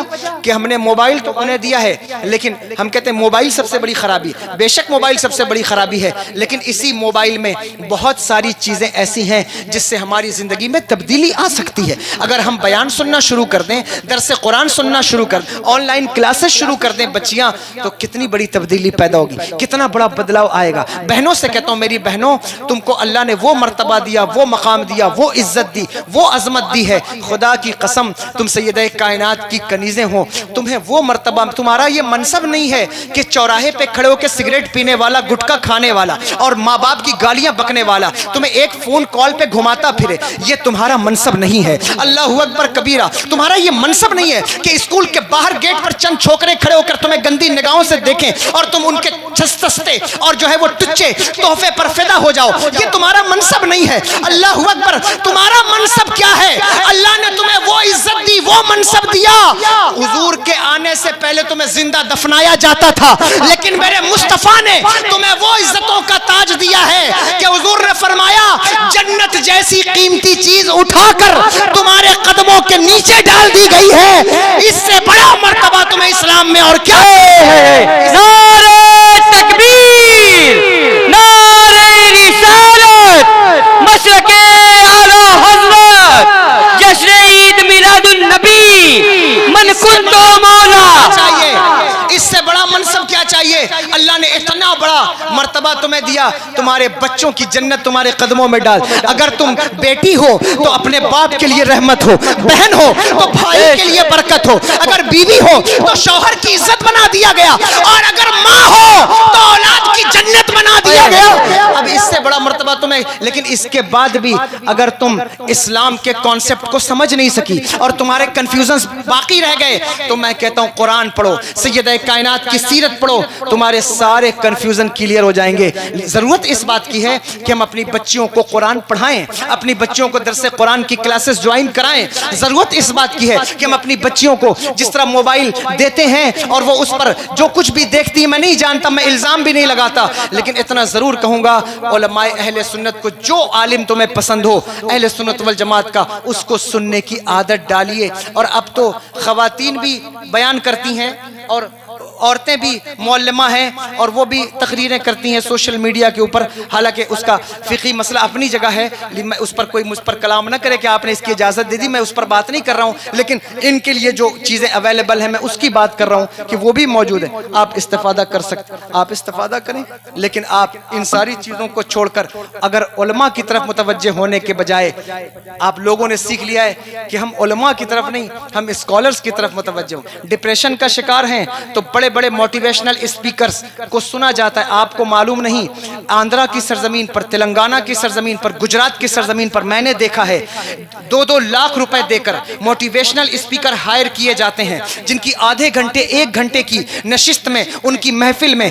کہ ہم نے موبائل تو انہیں دیا ہے, لیکن ہم کہتے ہیں موبائل سب سے بڑی خرابی. بے شک موبائل سب سے بڑی خرابی ہے, لیکن اسی موبائل میں بہت ساری چیزیں ایسی ہیں جس سے ہماری زندگی میں تبدیلی آ سکتی ہے. اگر ہم بیان سننا شروع کر دیں, درس قرآن سننا شروع کر دیں, آن لائن کلاسز شروع کر دیں بچیاں, تو کتنی بڑی تبدیلی پیدا ہوگی, کتنا بڑا بدلاؤ آئے گا. بہنوں سے کہتا ہوں, میری بہنوں تم کو اللہ نے وہ مرتبہ دیا, وہ مقام دیا, وہ عزت دی, وہ عظمت دی ہے, خدا کی قسم تم سیدہ کائنات کی کنیزیں ہو, تمہیں وہ مرتبہ, تمہارا یہ منصب نہیں ہے کہ چوراہے پہ کھڑے ہو کے سگریٹ پینے والا, گٹکا کھانے والا اور ماں باپ کی گالیاں بکنے والا تمہیں ایک فون کال پہ گھماتا پھرے, یہ تمہارا منصب نہیں ہے. اللہ اکبر کبیرہ, تمہارا یہ منصب نہیں ہے کہ اسکول کے باہر گیٹ پر چند چھوکرے کھڑے ہو کر تمہیں گندی نگاہوں سے دیکھیں اور تم ان کے سستے اور جو ہے وہ ٹچے تحفے پر فدا ہو جاؤ, یہ تمہارا منصب نہیں ہے. اللہ اکبر, تمہارا منصب کیا ہے؟ اللہ نے تمہیں وہ عزت دی, وہ منصب دیا. حضور کے آنے سے پہلے تمہیں زندہ دفنایا جاتا تھا, لیکن میرے مصطفیٰ نے تمہیں وہ عزتوں کا تاج دیا ہے کہ حضور نے فرمایا جنت جیسی قیمتی چیز اٹھا کر تمہارے قدموں کے نیچے ڈال دی گئی ہے. اس سے بڑا مرتبہ تمہیں اسلام میں اور کیا ہے؟ نعرہ تکبیر, نعرہ رسالت, مسلک اعلی حضرت, جشن عید میلاد النبی, من کنتو مولا. چاہیے اس سے بڑا منصب کیا چاہیے؟ اللہ نے اتنا بڑا مرتبہ تمہیں دیا, تمہارے بچوں کی جنت تمہارے قدموں میں ڈال. اگر تم بیٹی ہو تو اپنے باپ کے لیے رحمت ہو, بہن ہو تو بھائی کے لیے برکت ہو, اگر بیوی ہو تو شوہر کی عزت بنا دیا گیا, اور اگر ماں ہو تو اولاد کی جنت بنا دیا گیا. اب اس سے بڑا مرتبہ تمہیں, لیکن اس کے بعد بھی اگر تم اسلام کے کانسیپٹ کو سمجھ نہیں سکی اور تمہارے کنفیوژنز باقی رہ گئے, تو میں کہتا ہوں قرآن پڑھو, سیدہ کائنات کی سیرت پڑھو, تمہارے سارے کنفیوژن کلیئر ہو ہو جائیں گے. ضرورت اس بات کی ہے کہ ہم اپنی بچیوں کو قرآن پڑھائیں, اپنی بچیوں کو درس قرآن کی کلاسز جوائن کرائیں. ضرورت اس بات کی ہے کہ ہم اپنی بچیوں کو جس طرح موبائل دیتے ہیں اور وہ اس پر جو کچھ بھی دیکھتی ہے, میں نہیں جانتا, میں الزام بھی نہیں لگاتا, لیکن اتنا ضرور کہوں گا علماء اہل سنت کو جو عالم تمہیں پسند ہو اہل سنت والجماعت کا, اس کو سننے کی عادت ڈالیے. اور اب تو خواتین بھی بیان کرتی ہیں اور عورتیں بھی معلمہ ہیں اور وہ بھی تقریریں کرتی ہیں سوشل میڈیا کے اوپر, حالانکہ اس کا فقہی مسئلہ اپنی جگہ ہے, میں اس پر کوئی مجھ پر کلام نہ کرے کہ آپ نے اس کی اجازت دے دی, میں اس پر بات نہیں کر رہا ہوں, لیکن ان کے لیے جو چیزیں اویلیبل ہیں میں اس کی بات کر رہا ہوں کہ وہ بھی موجود ہیں, آپ استفادہ کر سکتے, آپ استفادہ کریں. لیکن آپ ان ساری چیزوں کو چھوڑ کر اگر علماء کی طرف متوجہ ہونے کے بجائے, آپ لوگوں نے سیکھ لیا ہے کہ ہم علماء کی طرف نہیں, ہم اسکالرز کی طرف متوجہ ہوں. ڈپریشن کا شکار ہیں تو بڑے بڑے موٹیویشنل اسپیکرز کو سنا جاتا ہے. آپ کو معلوم نہیں, آندھرا کی سرزمین پر, تلنگانہ کی سرزمین پر, گجرات کی سرزمین پر میں نے دیکھا ہے 2-2 لاکھ روپے دے کر موٹیویشنل اسپیکر ہائر کیے جاتے ہیں, جن کی آدھے گھنٹے 1 گھنٹے کی نشست میں, ان کی محفل میں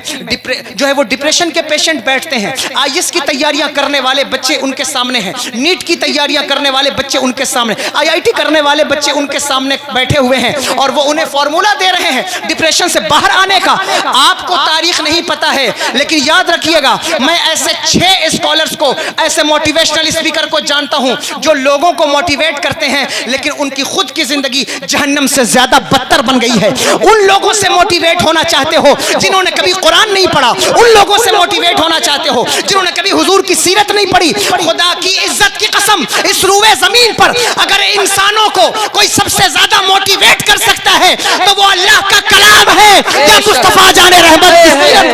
جو ہے وہ ڈپریشن کے پیشنٹ بیٹھتے ہیں. IS کی تیاریاں کرنے والے بچے ان کے سامنے ہیں, نیٹ کی تیاریاں کرنے والے بچے ان کے سامنے, IIT کرنے والے بچے ان کے سامنے بیٹھے ہوئے ہیں اور وہ انہیں فارمولا دے رہے ہیں ڈپریشن سے باہر آنے کا. آپ کو تاریخ نہیں پتا ہے, لیکن یاد رکھیے گا میں ایسے 6 اسکالرز کو, ایسے موٹیویشنل اسپیکر کو جانتا ہوں جو لوگوں کو موٹیویٹ کرتے ہیں, لیکن ان کی خود کی زندگی جہنم سے زیادہ بدتر بن گئی ہے. ان لوگوں سے موٹیویٹ ہونا چاہتے ہو جنہوں نے کبھی قرآن نہیں پڑھا, ان لوگوں سے موٹیویٹ ہونا چاہتے ہو جنہوں نے کبھی حضور کی سیرت نہیں پڑھی. خدا کی عزت کی قسم, اس روئے زمین پر اگر انسانوں کو کوئی سب سے زیادہ موٹیویٹ کر سکتا ہے تو وہ اللہ کا کلام ہے یا مصطفیٰ جان رحمت کی سیرت.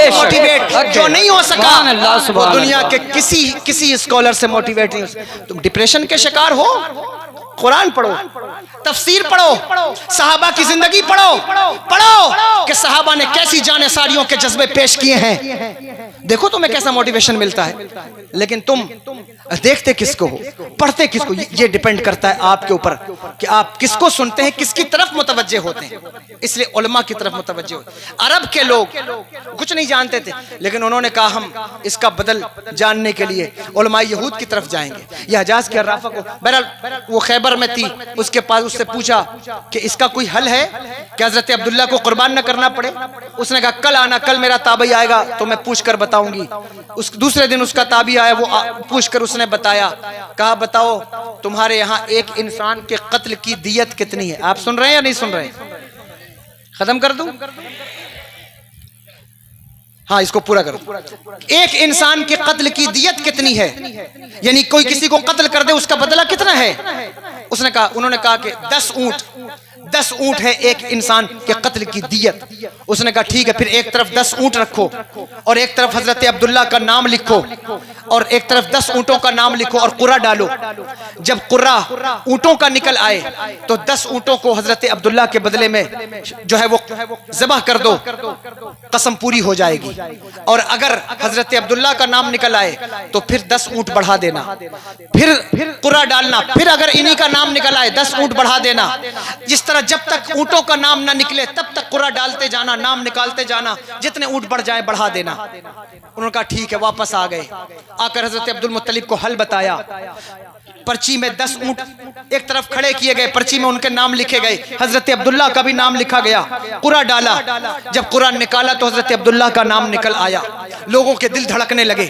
موٹیویٹ جو نہیں ہو سکا وہ دنیا کے کسی اسکالر سے موٹیویٹ نہیں ہو سکا. تم ڈپریشن کے شکار ہو, قرآن پڑھو, تفسیر پڑھو, صحابہ کی زندگی پڑھو کہ صحابہ نے کیسی جانثاریوں کے جذبے پیش کیے ہیں, دیکھو تمہیں کیسا موٹیویشن ملتا ہے. لیکن تم دیکھتے کس کو ہو, پڑھتے کس کو, یہ ڈیپینڈ کرتا ہے آپ کے اوپر کہ آپ کس کو سنتے ہیں, کس کی طرف متوجہ ہوتے ہیں. اس لیے علماء کی طرف متوجہ ہوتے ہیں. عرب کے لوگ کچھ نہیں جانتے تھے, لیکن انہوں نے کہا ہم اس کا بدل جاننے کے لیے علماء یہود کی طرف جائیں گے. یہ حجاز کے عرافہ کو, بہرحال وہ خیبر میں تھی, اس کے پاس اس سے پوچھا کہ اس کا کوئی حل ہے کہ حضرت عبداللہ کو قربان نہ کرنا پڑے. اس نے کہا کل آنا, کل میرا تابعی آئے گا تو میں پوچھ کر بتاؤں گی. دوسرے دن اس کا تابعی آیا, وہ پوچھ کر اس نے بتایا, کہا بتاؤ تمہارے یہاں ایک انسان کے قتل کی دیت کتنی ہے. آپ سن رہے ہیں یا نہیں سن رہے ہیں؟ ختم کر دوں, ہاں اس کو پورا کرو. ایک انسان کے قتل کی دیت کتنی ہے, یعنی کوئی کسی کو قتل کر دے اس کا بدلہ کتنا ہے. اس نے کہا, انہوں نے کہا کہ 10 اونٹ ہے ایک انسان کے قتل کی دیت. اس نے کہا ٹھیک ہے, پھر ایک طرف 10 اونٹ رکھو اور ایک طرف حضرت عبداللہ کا نام لکھو اور ایک طرف 10 اونٹوں کا نام لکھو اور قرہ ڈالو. جب قرہ اونٹوں کا نکل آئے تو 10 اونٹوں کو حضرت عبداللہ کے بدلے میں جو ہے وہ ذبح کر دو, قسم پوری ہو جائے گی. اور اگر حضرت عبداللہ کا نام نکل آئے تو پھر 10 اونٹ بڑھا دینا, پھر قرہ ڈالنا, پھر اگر انہی کا نام نکل آئے 10 اونٹ بڑھا دینا. جس طرح جب تک اونٹوں کا نام نہ نکلے تب تک قرہ ڈالتے جانا, نام نکالتے جانا, جتنے اونٹ بڑھ جائیں بڑھا دینا. انہوں نے کہا ٹھیک ہے. واپس آ گئے, آ کر حضرت عبد المطلب کو حل بتایا. پرچی میں 10 اونٹ ایک طرف کھڑے کیے گئے, پرچی میں ان کے نام لکھے گئے, حضرت عبداللہ کا بھی نام لکھا گیا. قرہ ڈالا, جب قرآن نکالا تو حضرت عبداللہ کا نام نکل آیا. لوگوں کے دل دھڑکنے لگے,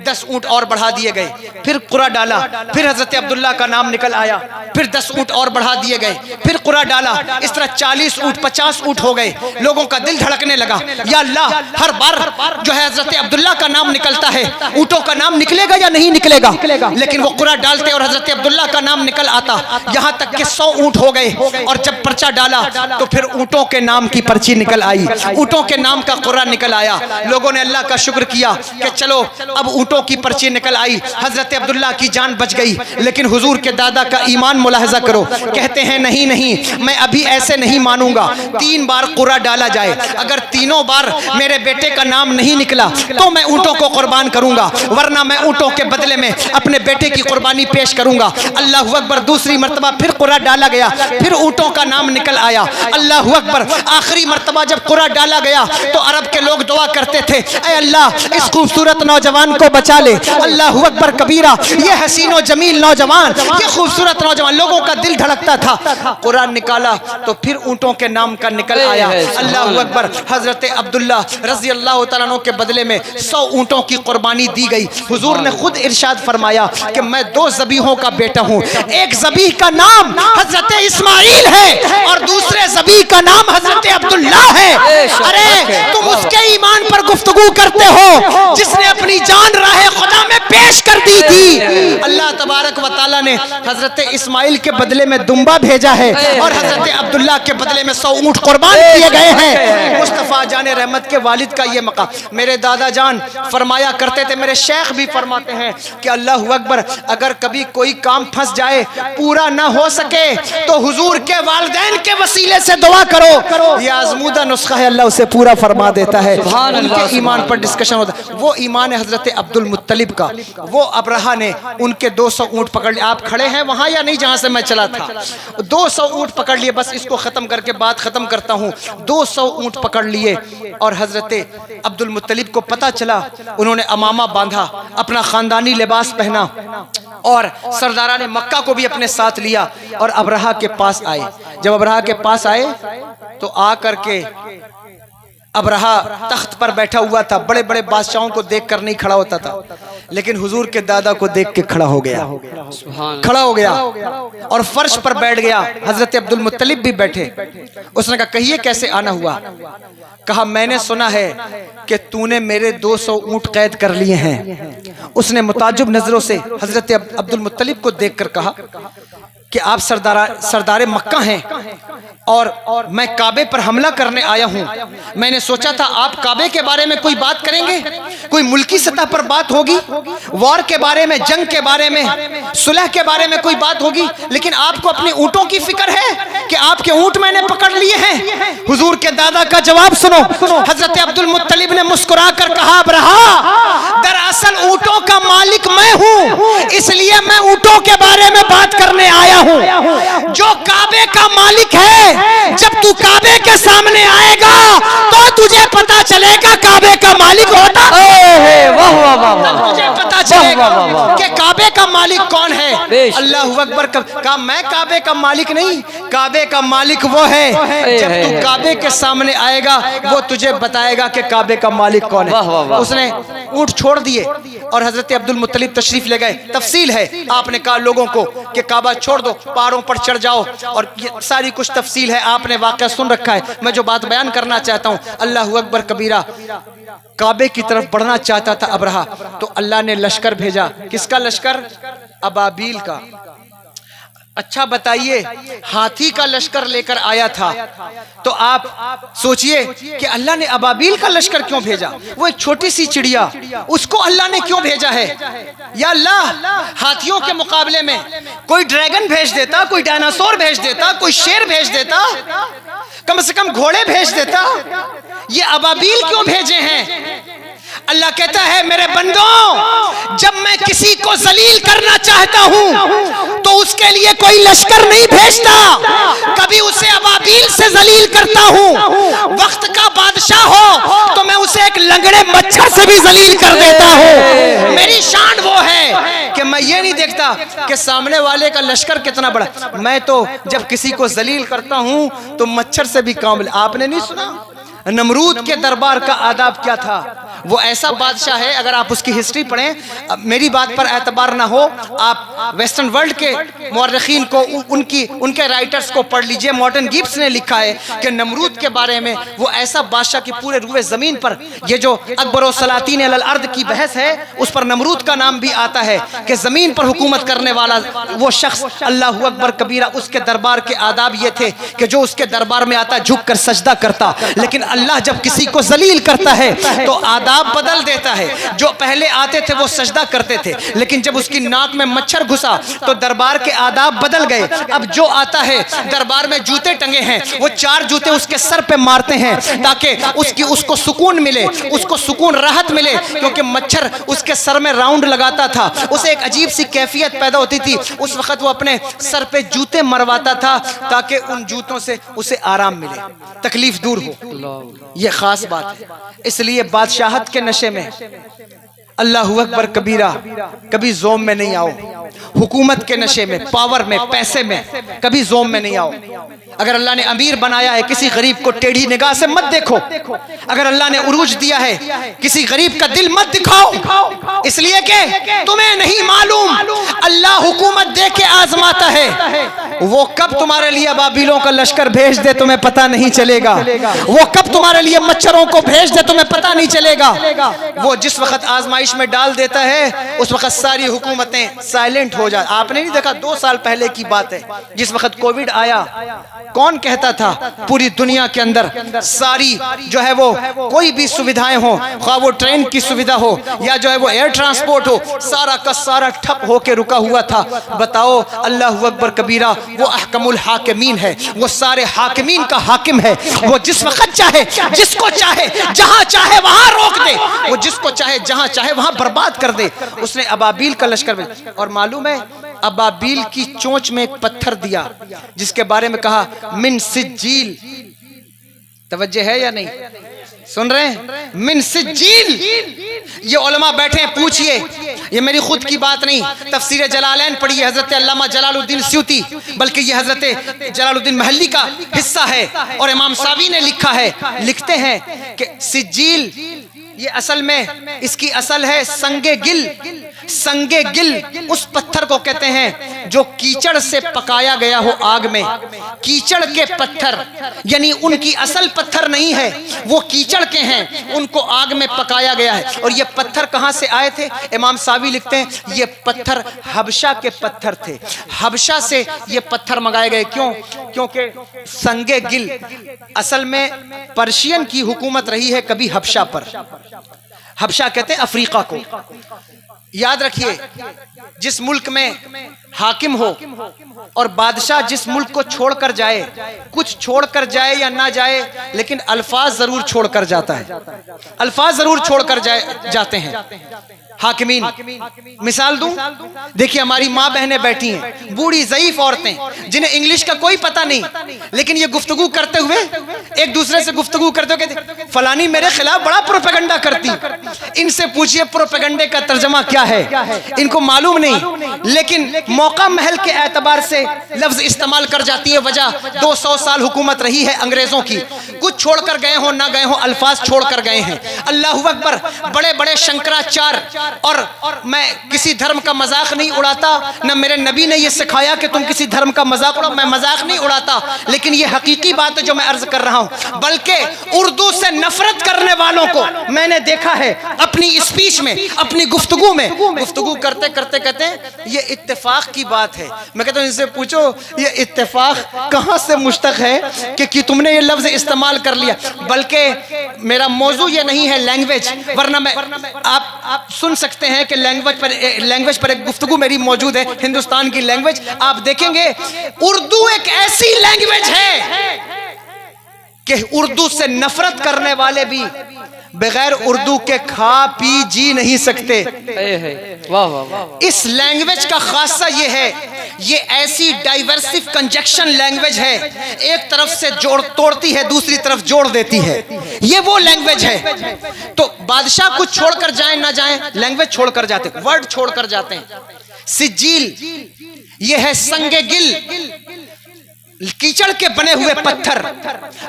10 اونٹ اور بڑھا دیے گئے. پھر قرہ ڈالا, پھر حضرت عبداللہ کا نام نکل آیا, پھر 10 اونٹ اور بڑھا دیے گئے. پھر قرہ ڈالا, اس طرح 40 اونٹ 50 اونٹ ہو گئے. لوگوں کا دل دھڑکنے لگا, یا اللہ ہر بار جو ہے حضرت عبداللہ کا نام نکلتا ہے, اونٹوں کا نام نکلے گا یا نہیں نکلے گا؟ لیکن وہ قرہ ڈالتے اور حضرت عبداللہ کا نام نکل آتا, یہاں تک کہ 100 اونٹ ہو گئے. اور جب پرچہ ڈالا تو پھر اونٹوں کے نام کی پرچی نکل آئی, اونٹوں کے نام کا قرہ نکل آیا. لوگوں نے اللہ کا شکر کیا کہ چلو اب اونٹوں کی پرچی نکل آئی, حضرت عبداللہ کی جان بچ گئی. لیکن حضور کے دادا کا ایمان ملاحظہ کرو, کہتے ہیں نہیں, میں ابھی ایسے نہیں مانوں گا، 3 بار قرعہ ڈالا جائے، اگر تینوں بار میرے بیٹے کا نام نہیں نکلا تو میں اونٹوں کو قربان کروں گا، ورنہ میں اونٹوں کے بدلے میں اپنے بیٹے کی قربانی پیش کروں گا۔ اللہ اکبر۔ دوسری مرتبہ پھر قرعہ ڈالا گیا، پھر اونٹوں کا نام نکل آیا۔ اللہ اکبر۔ آخری مرتبہ جب قرعہ ڈالا گیا تو عرب کے لوگ دعا کرتے تھے، اے اللہ اس خوبصورت نوجوان کو بچا لے۔ اللہ اکبر کبیرہ، یہ حسین و جمیل نوجوان، یہ خوبصورت نوجوان، لوگوں کا دل دھڑکتا تھا۔ قرآن نکالا تو پھر اونٹوں کے نام کا نکل آیا۔ اللہ اکبر۔ حضرت عبداللہ رضی اللہ تعالیٰ عنہ کے بدلے میں 100 اونٹوں کی قربانی دی گئی۔ حضور نے خود ارشاد فرمایا کہ میں 2 ذبیحوں کا بیٹا ہوں، ایک ذبیح کا نام حضرت اسماعیل ہے اور دوسرے ذبیح کا نام حضرت عبداللہ ہے۔ ارے تم اس کے ایمان پر گفتگو کرتے ہو جس نے اپنی جان راہ خدا میں پیش کر دی تھی۔ اللہ تبارک و تعالیٰ نے حضرت اسماعیل کے بدلے میں دمبا بھیجا ہے اور حضرت عبداللہ کے بدلے میں 100 اونٹ قربان کیے گئے ہیں۔ مصطفیٰ جان رحمت کے والد کا یہ مقام، میرے دادا جان فرمایا کرتے تھے، میرے شیخ بھی فرماتے ہیں کہ اللہ اکبر، اگر کبھی کوئی کام پھنس جائے، پورا نہ ہو سکے تو حضور کے والدین کے وسیلے سے دعا کرو، یہ آزمودہ نسخہ ہے، اللہ اسے پورا فرما دیتا ہے۔ ان کے ایمان پر ڈسکشن ہوتا ہے۔ وہ ایمان ہے حضرت عبد المطلب کا، وہ ابرہہ نے ان کے 200 اونٹ پکڑ لیے۔ آپ کھڑے ہیں وہاں یا نہیں جہاں سے میں چلا تھا؟ 200 اونٹ پکڑ لیے، بس اس کو ختم کر کے بات ختم کرتا ہوں۔ 200 اونٹ پکڑ لیے اور حضرت عبد المطلب کو پتا چلا، انہوں نے امامہ باندھا، اپنا خاندانی لباس پہنا اور سرداران مکہ کو بھی اپنے ساتھ لیا اور ابرہہ کے پاس آئے۔ جب ابرہہ کے پاس آئے تو آ کر کے ابرہہ تخت پر بیٹھا ہوا تھا، بڑے بڑے بادشاہوں کو دیکھ کر نہیں کھڑا ہوتا تھا، لیکن حضور کے دادا کو دیکھ کے کھڑا ہو گیا، کھڑا ہو گیا اور فرش پر بیٹھ گیا۔ حضرت عبد المطلب بھی بیٹھے۔ اس نے کہا کہیے کیسے آنا ہوا؟ کہا میں نے سنا ہے کہ تو نے میرے 200 اونٹ قید کر لیے ہیں۔ اس نے متعجب نظروں سے حضرت عبد المطلب کو دیکھ کر کہا کہ آپ سردار مکہ ہیں اور میں کعبے پر حملہ کرنے آیا ہوں۔ میں نے سوچا تھا آپ کعبے کے بارے میں کوئی بات کریں گے، کوئی ملکی سطح پر بات ہوگی، وار کے بارے میں، جنگ کے بارے میں، صلح کے بارے میں کوئی بات ہوگی، لیکن آپ کو اپنے اونٹوں کی فکر ہے کہ آپ کے اونٹ میں نے پکڑ لیے ہیں۔ حضور کے دادا کا جواب سنو۔ حضرت عبد المطلب نے مسکرا کر کہا ابرہہ، دراصل اونٹوں کا مالک میں ہوں، اس لیے میں اونٹوں کے بارے میں بات کرنے آیا ہوں۔ جو کعبے کا مالک ہے، جب تو کعبے کے سامنے آئے گا تو تجھے پتا چلے گا کعبے کا مالک ہوتا ہے، تجھے پتا چلے گا کہ کعبے کا مالک کون ہے۔ اللہ اکبر۔ کہا میں کعبے کا مالک نہیں، کعبے کا مالک وہ ہے، جب تو کعبے کے سامنے آئے گا وہ تجھے بتائے گا کہ کعبے کا مالک کون ہے۔ اس نے اونٹ چھوڑ دیے اور حضرت عبد المطلب تشریف لے گئے۔ تفصیل ہے، آپ نے کہا لوگوں کو کہ کعبہ چھوڑ دو، پہاڑوں پر چڑھ جاؤ، اور یہ ساری کچھ تفصیل ہے، آپ نے واقعہ سن رکھا ہے۔ میں جو بات بیان کرنا چاہتا ہوں، اللہ اکبر کبیرہ، کعبے کی طرف بڑھنا چاہتا تھا ابرہہ، تو اللہ نے لشکر بھیجا۔ کس کا لشکر؟ ابابیل کا۔ اچھا بتائیے، ہاتھی کا لشکر لے کر آیا تھا تو آپ سوچئے کہ اللہ نے ابابیل کا لشکر کیوں بھیجا؟ وہ ایک چھوٹی سی چڑیا، اس کو اللہ نے کیوں بھیجا ہے؟ یا اللہ، ہاتھیوں کے مقابلے میں کوئی ڈریگن بھیج دیتا، کوئی ڈائناسور بھیج دیتا، کوئی شیر بھیج دیتا، کم سے کم گھوڑے بھیج دیتا، یہ ابابیل کیوں بھیجے ہیں؟ اللہ کہتا ہے میرے بندوں، جب میں کسی کو ذلیل کرنا چاہتا ہوں تو اس کے لیے کوئی لشکر نہیں بھیجتا، کبھی اسے ابابیل سے ذلیل کرتا ہوں۔ وقت کا بادشاہ ہو تو میں اسے ایک لنگڑے مچھر سے بھی ذلیل کر دیتا ہوں۔ میری شان وہ ہے کہ میں یہ نہیں دیکھتا کہ سامنے والے کا لشکر کتنا بڑا، میں تو جب کسی کو ذلیل کرتا ہوں تو مچھر سے بھی کامل۔ آپ نے نہیں سنا نمرود کے دربار کا آداب کیا تھا؟ وہ ایسا بادشاہ ہے، اگر آپ اس کی ہسٹری پڑھیں، میری بات پر اعتبار نہ ہو، آپ ویسٹرن ورلڈ کے مورخین کو، ان کے رائٹرز کو پڑھ لیجئے۔ مارٹن گیبس نے لکھا ہے کہ نمرود کے بارے میں، وہ ایسا بادشاہ کی پورے روئے زمین پر، یہ جو اکبر و سلاطین علی الارض کی بحث ہے اس پر نمرود کا نام بھی آتا ہے کہ زمین پر حکومت کرنے والا وہ شخص، اللہ اکبر کبیرہ۔ اس کے دربار کے آداب یہ تھے کہ جو اس کے دربار میں آتا جھک کر سجدہ کرتا، لیکن اللہ جب کسی کو ذلیل کرتا ہے تو آداب بدل دیتا ہے. جو پہلے آتے تھے وہ سجدہ کرتے تھے, لیکن جب اس کی ناک میں مچھر گھسا تو دربار کے آداب بدل گئے. اب جو آتا ہے دربار میں جوتے ٹنگے ہیں, وہ 4 جوتے اس کے سر پہ مارتے ہیں تاکہ اس کو سکون ملے, اس کو سکون راحت ملے, کیونکہ مچھر اس کے سر میں راؤنڈ لگاتا تھا. اسے ایک عجیب سی کیفیت پیدا ہوتی تھی. اس وقت وہ اپنے سر پہ جوتے مرواتا تھا تاکہ ان جوتوں سے اسے آرام ملے, تکلیف دور ہو. یہ خاص بات ہے. اس لیے بادشاہت کے نشے میں اللہ اکبر کبیرہ کبھی زوم میں نہیں آؤ. حکومت کے نشے میں, پاور میں, پیسے میں کبھی زوم میں نہیں آؤ. اگر اللہ نے امیر بنایا ہے کسی غریب کو ٹیڑھی نگاہ سے مت دیکھو. اگر اللہ نے عروج دیا ہے کسی غریب کا دل مت دکھاؤ, اس لیے کہ تمہیں نہیں معلوم اللہ حکومت دے کے آزماتا ہے. وہ کب تمہارے لیے ابابیلوں کا لشکر بھیج دے تمہیں پتہ نہیں چلے گا. وہ کب تمہارے لیے مچھروں کو بھیج دے تمہیں پتہ نہیں چلے گا. وہ جس وقت آزمائش میں ڈال دیتا ہے اس وقت ساری حکومتیں سائلنٹ ہو جاتی. آپ نے نہیں دیکھا 2 سال پہلے کی بات ہے, جس وقت کووڈ آیا کون کہتا تھا پوری دنیا کے اندر ساری جو ہے وہ کوئی بھی سویدھائیں ہوں, خواہ وہ ٹرین کی سویدھا ہو یا جو ہے وہ ایئر ٹرانسپورٹ ہو, سارا کا سارا ٹھپ ہو کے رکا ہوا تھا. بتاؤ اللہ اکبر کبیرہ, وہ احکم الحاکمین ہے, وہ سارے حاکمین کا حاکم ہے. وہ جس وقت چاہے جس کو چاہے جہاں چاہے وہاں روک دے, وہ جس کو چاہے جہاں چاہے وہاں برباد کر دے. اس نے ابابیل کا لشکر بھیجا, اور معلوم ہے ابابیل کی چونچ میں ایک پتھر دیا جس کے بارے میں کہا من سجیل. توجہ ہے یا نہیں, سن رہے ہیں؟ من سجیل. یہ علماء بیٹھے ہیں, پوچھئے, یہ میری خود کی بات نہیں, تفسیر جلالین پڑھیے, حضرت علامہ جلال الدین سیوطی, بلکہ یہ حضرت جلال الدین محلی کا حصہ ہے, اور امام ساوی نے لکھا ہے. لکھتے ہیں کہ سجیل یہ اصل میں اس کی اصل ہے سنگ گل. سنگ گل اس پتھر کو کہتے ہیں جو کیچڑ سے پکایا گیا ہو آگ میں. کیچڑ کے پتھر, یعنی ان کی اصل پتھر نہیں ہے, وہ کیچڑ کے ہیں, ان کو آگ میں پکایا گیا ہے. اور یہ پتھر کہاں سے آئے تھے؟ امام ساوی لکھتے ہیں یہ پتھر حبشہ کے پتھر تھے. حبشہ سے یہ پتھر منگائے گئے. کیوں؟ کیونکہ سنگ گل اصل میں پرشین کی حکومت رہی ہے کبھی حبشہ پر. حبشہ کہتے ہیں افریقہ کو. یاد رکھیے, جس ملک میں حاکم ہو اور بادشاہ جس ملک کو چھوڑ کر جائے, کچھ چھوڑ کر جائے یا نہ جائے لیکن الفاظ ضرور چھوڑ کر جاتا ہے. الفاظ ضرور چھوڑ کر جاتے ہیں حاکمین. مثال دوں, دیکھیے ہماری ماں بہنیں بیٹھی ہیں, بوڑھی ضعیف عورتیں جنہیں انگلش کا کوئی پتہ نہیں, لیکن یہ گفتگو کرتے ہوئے ایک دوسرے سے گفتگو کرتے ہوئے کہتے فلانی میرے خلاف بڑا پروپیگنڈا کرتی. ان سے پوچھئے پروپیگنڈے کا ترجمہ کیا ہے, ان کو معلوم نہیں, لیکن موقع محل کے اعتبار سے لفظ استعمال کر جاتی ہے. وجہ 200 سال حکومت رہی ہے انگریزوں کی, کچھ چھوڑ کر گئے ہوں نہ گئے ہوں, الفاظ چھوڑ کر گئے ہیں. اللہ اکبر. بڑے بڑے شنکراچار, اور میں کسی دھرم کا مذاق نہیں اڑاتا, نہ میرے نبی نے یہ سکھایا کہ تم کسی دھرم کا مذاق اڑاؤ, میں مذاق نہیں اڑاتا, لیکن یہ حقیقی بات ہے جو میں عرض کر رہا ہوں. بلکہ اردو سے نفرت کرنے والوں کو میں نے دیکھا ہے اپنی اسپیچ میں, اپنی گفتگو میں, گفتگو کرتے کرتے کہتے ہیں یہ اتفاق کی بات ہے. میں کہتا ہوں ان سے پوچھو یہ اتفاق کہاں سے مشتق ہے کہ تم نے یہ لفظ استعمال کر لیا. بلکہ میرا موضوع یہ نہیں ہے لینگویج, ورنہ میں آپ سن سکتے ہیں کہ لینگویج پر ایک گفتگو میری موجود ہے, ہندوستان کی لینگویج. آپ دیکھیں گے اردو ایک ایسی لینگویج ہے کہ اردو سے نفرت کرنے والے بھی بغیر اردو کے کھا پی جی نہیں سکتے. اس لینگویج کا خاصہ یہ ہے, یہ ایسی ڈائیورسو کنجکشن لینگویج ہے, ایک طرف سے توڑتی ہے دوسری طرف جوڑ دیتی ہے. یہ وہ لینگویج ہے. تو بادشاہ کچھ چھوڑ کر جائیں نہ جائیں, لینگویج چھوڑ کر جاتے, ورڈ چھوڑ کر جاتے ہیں. سجیل یہ ہے سنگ گل, کیچڑ کے بنے ہوئے پتھر.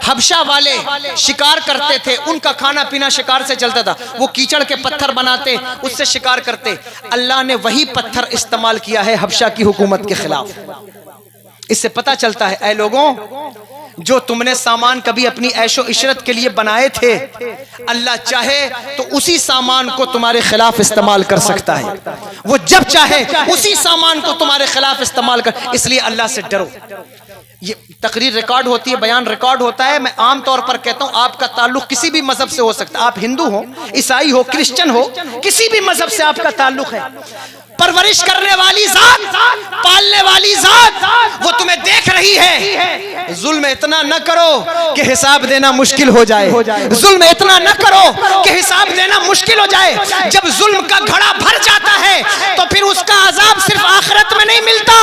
حبشہ والے شکار کرتے تھے, ان کا کھانا پینا شکار سے چلتا تھا, وہ کیچڑ کے پتھر بناتے, اس سے شکار کرتے. اللہ نے وہی پتھر استعمال کیا ہے حبشہ کی حکومت کے خلاف. اس سے پتہ چلتا ہے اے لوگوں, جو تم نے سامان کبھی اپنی عیش و عشرت کے لیے بنائے تھے, اللہ چاہے تو اسی سامان کو تمہارے خلاف استعمال کر سکتا ہے. وہ جب چاہے اسی سامان کو تمہارے خلاف استعمال کر. اس لیے اللہ سے ڈرو. یہ تقریر ریکارڈ ہوتی ہے, بیان ریکارڈ ہوتا ہے. میں عام طور پر کہتا ہوں آپ کا تعلق کسی بھی مذہب سے ہو سکتا ہے, آپ ہندو ہو, عیسائی ہو, کرسچن ہو, کسی بھی مذہب سے آپ کا تعلق ہے. پرورش کرنے والی ذات, پالنے والی ذات وہ تمہیں دیکھ رہی ہے. ظلم اتنا نہ کرو کہ حساب دینا مشکل ہو جائے. ظلم اتنا نہ کرو کہ حساب دینا مشکل ہو جائے. جب ظلم کا گھڑا بھر جاتا ہے تو پھر اس کا عذاب صرف آخرت میں نہیں ملتا,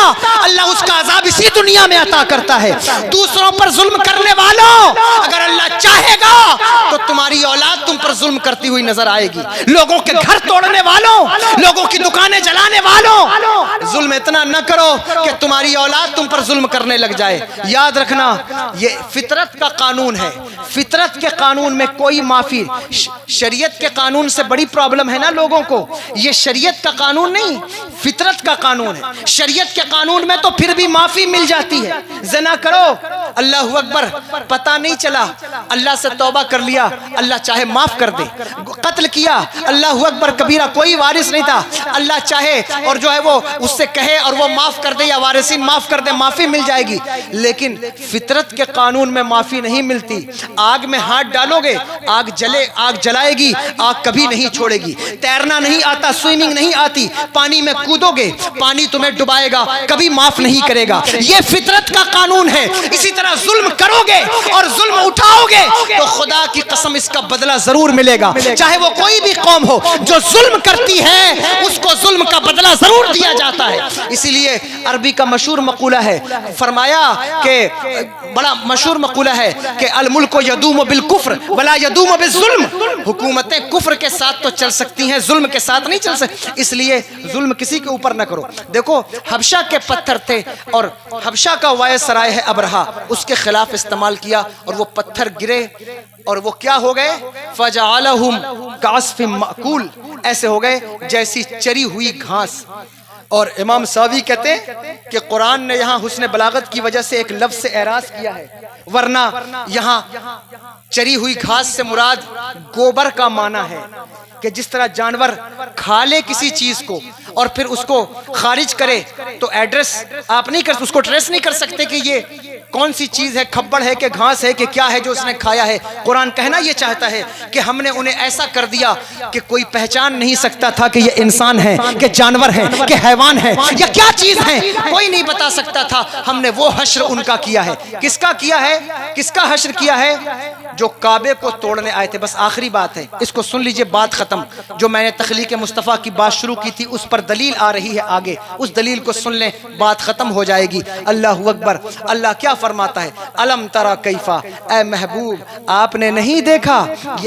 اللہ اس کا عذاب اسی دنیا میں عطا کرتا ہے. دوسروں پر ظلم کرنے والوں, اگر اللہ چاہے گا تو تمہاری اولاد تم پر ظلم کرتی ہوئی نظر آئے گی. لوگوں کے گھر توڑنے والوں, لوگوں کی دکانیں جلانے والوں, ظلم اتنا نہ کرو کہ تمہاری اولاد تم پر ظلم کرنے لگ جائے. یاد رکھنا یہ فطرت کا قانون ہے. فطرت کے قانون میں کوئی معافی, شریعت کے قانون سے بڑی پرابلم ہے نا لوگوں کو. یہ شریعت کا قانون نہیں, فطرت کا قانون ہے. شریعت کے قانون میں تو پھر بھی معافی مل جاتی ہے. زنا کرو, اللہ اکبر, پتہ نہیں چلا, اللہ سے توبہ کر لیا, اللہ چاہے معاف کر دے. قتل کیا, اللہ اکبر کبیرہ, کوئی وارث نہیں تھا, اللہ چاہے اور جو ہے وہ اس سے کہے اور وہ معاف کر دے یا وارثین معاف کر دے, معافی مل جائے گی. لیکن فطرت کے قانون میں معافی نہیں ملتی. آگ میں ہاتھ ڈالو گے, آگ جلائے گی, آگ کبھی نہیں چھوڑے گی. تیرنا نہیں آتا, سوئمنگ نہیں آتی, پانی میں کودو گے, پانی تمہیں ڈبائے گا, کبھی معاف نہیں کرے گا. یہ فطرت کا قانون ہے. اسی طرح ظلم کرو گے اور ظلم اٹھاؤ گے تو خدا کی قسم اس کا بدلہ ضرور ملے گا. چاہے وہ کوئی بھی قوم ہو, جو ظلم کرتی ہے اس کو ظلم کا بدلہ ضرور دیا جاتا ہے. اسی لیے عربی کا مشہور مقولہ ہے, فرمایا کہ بڑا مشہور مقولہ ہے کہ الملک یدوم بالکفر ولا یدوم بالظلم. حکومتیں کفر کے ساتھ تو چل سکتی ہیں, ظلم کے ساتھ نہیں چل سکتی. اس لیے ظلم کسی کے اوپر نہ کرو. دیکھو حبشہ کے پتھر تھے اور حبشہ کا وائسرائے ہے ابرہہ, اس کے خلاف استعمال کیا اور وہ پتھر گرے اور وہ کیا ہو گئے, فجعلہم کعصف مأکول, ایسے ہو گئے جیسی چری ہوئی گھاس. اور امام ساوی کہتے ہیں کہ قرآن نے یہاں حسن بلاغت کی وجہ سے ایک لفظ سے اعراض کیا ہے, ورنہ یہاں چری ہوئی گھاس سے مراد گوبر کا معنی ہے کہ جس طرح جانور کھا لے کسی چیز کو اور پھر اس کو خارج کرے تو ایڈریس آپ نہیں کر, اس کو ٹریس نہیں کر سکتے کہ یہ کون سی چیز ہے, کھبڑ ہے کہ گھاس ہے کہ کیا ہے جو اس نے کھایا ہے. قرآن کہنا یہ چاہتا ہے کہ ہم نے انہیں ایسا کر دیا کہ کوئی پہچان نہیں سکتا تھا کہ یہ انسان ہے, کہ جانور ہیں, کہ حیوان ہے, یا کیا چیز ہے, کوئی نہیں بتا سکتا تھا. ہم نے وہ حشر ان کا کیا ہے. کس کا کیا ہے, کس کا حشر کیا ہے, جو کعبے کو توڑنے آئے تھے. بس آخری بات ہے, اس کو سن لیجئے, بات ختم. جو میں نے تخلیق مصطفیٰ کی بات شروع کی تھی اس پر دلیل آ رہی ہے آگے, اس دلیل کو سن لیں, بات ختم ہو جائے گی. اللہ اکبر. اللہ کیا فرماتا ہے, الم ترا کیفا, اے محبوب آپ نے نہیں دیکھا.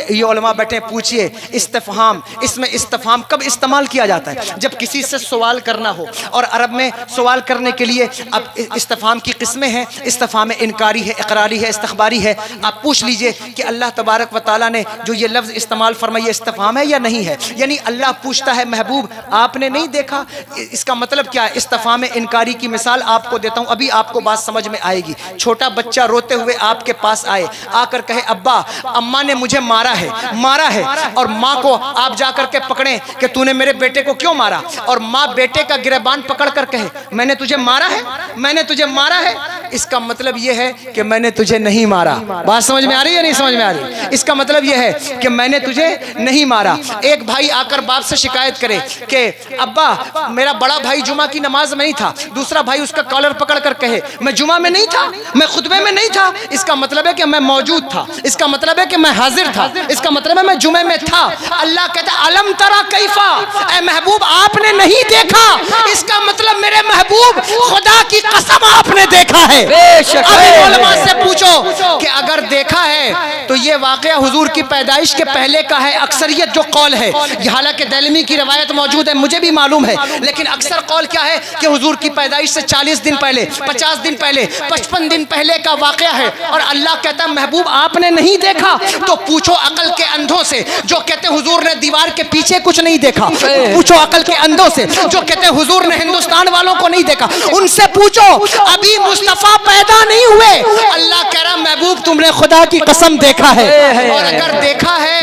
یہ علماء بیٹھے, پوچھئے استفہام, اس میں استفہام کب استعمال کیا جاتا ہے, جب کسی سے سوال کرنا ہو. اور عرب میں سوال کرنے کے لیے اب استفہام کی قسمیں ہیں, استفہام انکاری ہے, اقراری ہے, استخباری ہے. آپ پوچھ لیجئے کہ اللہ تبارک و تعالیٰ نے جو یہ لفظ استعمال فرمایا استفہام ہے یا نہیں ہے. یعنی اللہ پوچھتا ہے محبوب آپ نے نہیں دیکھا. اس کا مطلب کیا ہے, استفہام انکاری کی مثال آپ کو دیتا ہوں, ابھی آپ کو بات سمجھ میں آئے گی. چھوٹا بچہ روتے ہوئے آپ کے پاس آئے, آ کر کہے ابا اماں نے مجھے مارا ہے, اور ماں کو آپ جا کر کے پکڑیں کہ تو نے میرے بیٹے کو کیوں مارا, اور ماں بیٹے کا گریبان پکڑ کر کہے میں نے تجھے مارا ہے, میں نے تجھے مارا ہے. اس کا مطلب یہ ہے کہ میں نے تجھے نہیں مارا. بات سمجھ میں آ رہی ہے یا نہیں سمجھ میں آ رہی؟ اس کا مطلب یہ ہے کہ میں نے تجھے نہیں مارا. ایک بھائی آ کر باپ سے شکایت کرے کہ ابا میرا بڑا بھائی جمعہ کی نماز میں نہیں تھا. دوسرا بھائی اس کا کالر پکڑ کر کہے میں جمعہ میں نہیں تھا, میں خطبے میں نہیں تھا. اس کا مطلب ہے کہ میں موجود تھا, اس کا مطلب ہے کہ میں حاضر تھا, اس کا مطلب ہے میں جمعے میں تھا. اللہ کہتا ہے الم ترا کیفا, اے محبوب آپ نے نہیں دیکھا. اس کا مطلب میرے محبوب خدا کی قسم آپ نے دیکھا ہے. ابھی علماء سے پوچھو کہ اگر دیکھا ہے تو یہ واقعہ حضور کی پیدائش کے پہلے کا ہے. اکثریت جو قول ہے, حالانکہ دہلمی کی روایت موجود ہے مجھے بھی معلوم ہے, لیکن اکثر قول کیا ہے کہ حضور کی پیدائش سے 40 دن پہلے, 50 دن پہلے, 55 دن پہلے کا واقعہ ہے. اور اللہ کہتا ہے محبوب آپ نے نہیں دیکھا. تو پوچھو عقل کے اندھوں سے جو کہتے ہیں حضور نے دیوار کے پیچھے کچھ نہیں دیکھا. پوچھو عقل کے اندھوں سے جو کہتے ہیں حضور نے ہندوستان والوں کو نہیں دیکھا. ان سے پوچھو ابھی مصطفیٰ پیدا نہیں ہوئے, اللہ کہہ رہا محبوب تم نے خدا کی قسم دیکھا ہے. اور اگر دیکھا ہے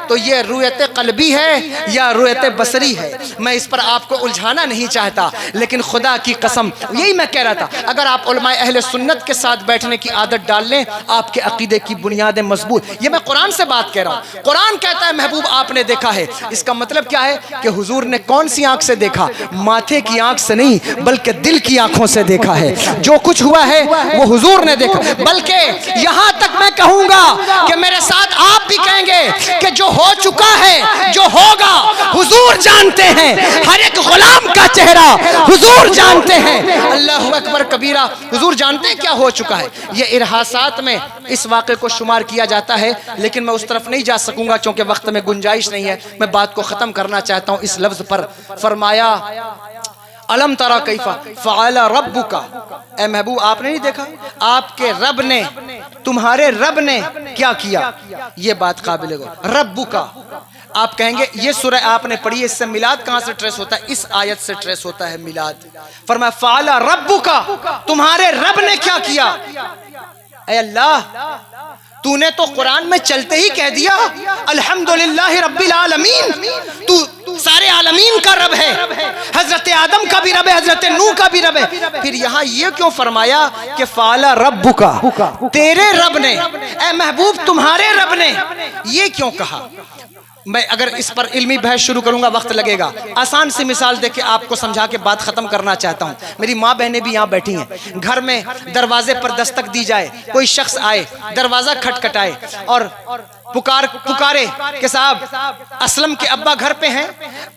تو یہ رویت قلبی ہے یا رویت بصری ہے، میں اس پر آپ کو الجھانا نہیں چاہتا، لیکن خدا کی قسم یہی میں کہہ رہا تھا، اگر آپ علماء اہل سنت کے ساتھ بیٹھنے کی عادت ڈال لیں آپ کے عقیدے کی بنیادیں مضبوط. یہ میں قرآن سے بات کہہ رہا ہوں. قرآن کہتا ہے محبوب آپ نے دیکھا ہے. اس کا مطلب کیا ہے کہ حضور نے کون سی آنکھ سے دیکھا؟ ماتھے کی آنکھ سے نہیں بلکہ دل کی آنکھوں سے دیکھا ہے. جو کچھ ہوا ہے وہ حضور نے دیکھا. بلکہ یہاں تک میں کہوں گا کہ میرے ساتھ آپ بھی کہیں گے کہ جو ہو چکا ہے، جو ہوگا، حضور جانتے ہیں. ہر ایک غلام کا چہرہ حضور جانتے ہیں. اللہ اکبر کبیرہ. حضور جانتے ہیں کیا ہو چکا ہے. یہ ارہاسات میں اس واقعے کو شمار کیا جاتا ہے، لیکن میں اس طرف نہیں جا سکوں گا کیونکہ وقت میں گنجائش نہیں ہے. میں بات کو ختم کرنا چاہتا ہوں اس لفظ پر. فرمایا الم ترى کیف فعل ربک. اے محبوب آپ نے نہیں دیکھا آپ کے رب نے، تمہارے رب نے کیا کیا؟ یہ بات قابل غور. ربک آپ کہیں گے یہ سورہ آپ نے پڑھی ہے، اس سے میلاد کہاں سے ٹریس ہوتا ہے؟ اس آیت سے ٹریس ہوتا ہے میلاد. فرمایا فعل ربک، تمہارے رب نے کیا کیا؟ اے اللہ تو نے تو قرآن میں چلتے ہی کہہ دیا الحمدللہ رب العالمین، تو سارے عالمین کا رب ہے، حضرت آدم کا بھی رب ہے، حضرت نوح کا بھی رب ہے. پھر یہاں یہ کیوں فرمایا کہ فعل ربک، تیرے رب نے، اے محبوب تمہارے رب نے، یہ کیوں کہا؟ میں اگر اس پر علمی بحث شروع کروں گا وقت لگے گا. آسان سی مثال دے کے آپ کو سمجھا کے بات ختم کرنا چاہتا ہوں. میری ماں بہنیں بھی یہاں بیٹھی ہیں. گھر میں دروازے پر دستک دی جائے، کوئی شخص آئے، دروازہ کھٹکھٹائے اور پکارے کہ صاحب اسلم کے ابا گھر پہ ہیں،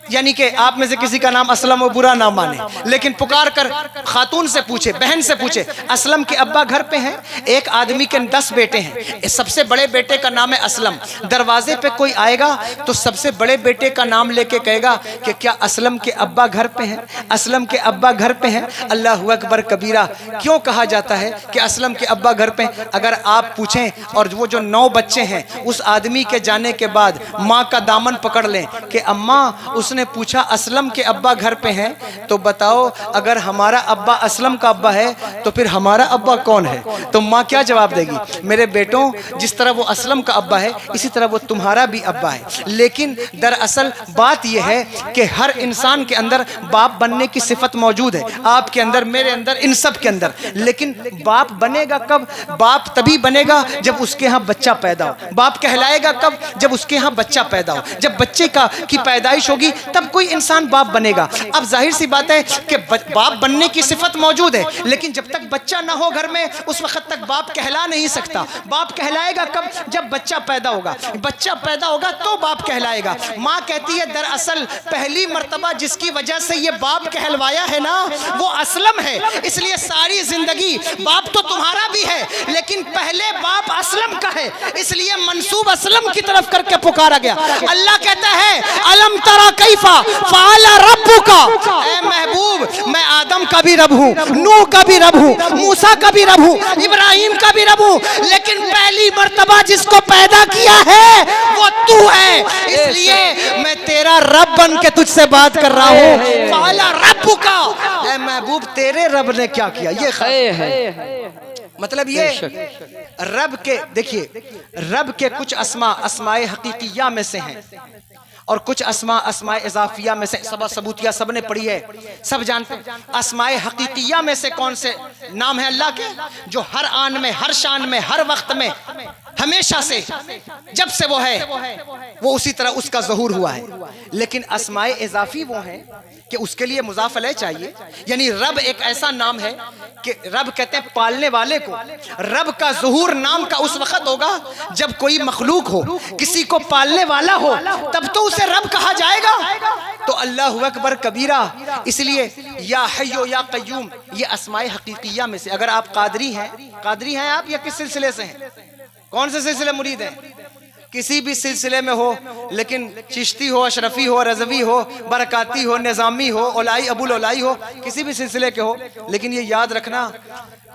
یعنی کہ آپ میں سے کسی کا نام اسلم و برا نہ مانے، لیکن پکار کر خاتون سے پوچھے، بہن سے پوچھے اسلم کے ابا گھر پہ ہیں. ایک آدمی کے 10 بیٹے ہیں، سب سے بڑے بیٹے کا نام ہے اسلم. دروازے پہ کوئی آئے گا تو سب سے بڑے بیٹے کا نام لے کے کہے گا کہ کیا اسلم کے ابا گھر پہ ہیں؟ اسلم کے ابا گھر پہ ہیں. اللہ اکبر کبیرہ. کیوں کہا جاتا ہے کہ اسلم کے ابا گھر پہ؟ اگر آپ پوچھیں اور وہ جو 9 بچے ہیں اس آدمی کے جانے کے بعد ماں کا دامن پکڑ لیں کہ اماں اس نے پوچھا اسلم کے ابا گھر پہ ہیں، تو بتاؤ اگر ہمارا ابا اسلم کا ابا ہے تو پھر ہمارا ابا کون ہے؟ تو ماں کیا جواب دے گی؟ میرے بیٹوں جس طرح وہ اسلم کا ابا ہے اسی طرح وہ تمہارا بھی ابا ہے. لیکن دراصل بات یہ ہے کہ ہر انسان کے اندر باپ بننے کی صفت موجود ہے، آپ کے اندر، میرے اندر، ان سب کے اندر. لیکن باپ بنے گا کب؟ باپ تبھی بنے گا جب اس کے ہاں بچہ پیدا ہو. باپ کہلائے گا کب؟ جب اس کے ہاں بچہ پیدا ہو. جب بچے کی پیدائش ہوگی تب کوئی انسان باپ بنے گا. اب ظاہر سی بات ہے کہ باپ بننے کی صفت موجود ہے، لیکن جب تک بچہ نہ ہو گھر میں اس وقت تک باپ کہلا نہیں سکتا. باپ کہلائے گا کب؟ جب بچہ پیدا ہوگا. بچہ پیدا ہوگا تو باپ کہلائے گا. ماں کہتی ہے دراصل پہلی مرتبہ جس کی وجہ سے یہ باپ کہلوایا ہے نا وہ اسلم ہے، اس لیے ساری زندگی باپ تو تمہارا بھی ہے لیکن پہلے باپ اسلم کا ہے، اس لیے منسوب اسلم کی طرف کر کے پکارا گیا. اللہ کہتا ہے الم ترى کیف فعل ربک. اے محبوب میں آدم کا بھی رب ہوں، نوح کا بھی رب ہوں، موسیٰ کا بھی رب ہوں، ابراہیم کا بھی رب ہوں، لیکن پہلی مرتبہ جس کو پیدا کیا ہے وہ تو ہے، اس لیے میں تیرا رب بن کے تجھ سے بات کر رہا ہوں. فعل ربک. اے محبوب تیرے رب نے کیا کیا؟ یہ خیر ہے. مطلب یہ رب کے، دیکھیے رب کے کچھ اسماء حقیقیہ میں سے ہیں اور کچھ اسماء اضافیہ میں سے. ثبوتیہ سب نے پڑھی ہے، سب جانتے ہیں. اسماء حقیقیہ میں سے کون سے نام ہیں اللہ کے؟ جو ہر آن میں، ہر شان میں، ہر وقت میں، ہمیشہ سے، جب سے وہ ہے وہ اسی طرح اس کا ظہور ہوا ہے. لیکن اسماء اضافی وہ ہیں کہ اس کے لیے مضاف الیہ چاہیے. یعنی رب ایک ایسا نام ہے کہ رب کہتے ہیں پالنے والے کو. رب کا ظہور نام کا اس وقت ہوگا جب کوئی مخلوق ہو، کسی کو پالنے والا ہو، تب تو اسے رب کہا جائے گا. تو اللہ اکبر کبیرہ. اس لیے یا حی یا قیوم یہ اسماء حقیقیہ میں سے. اگر آپ قادری ہیں آپ یا کس سلسلے سے ہیں؟ کون سے سلسلے مرید ہیں؟ کسی بھی سلسلے میں ہو، لیکن چشتی ہو، اشرفی ہو، رضوی ہو، برکاتی ہو، نظامی ہو، اولائی ابو الاولائی ہو، کسی بھی سلسلے کے ہو، لیکن یہ یاد رکھنا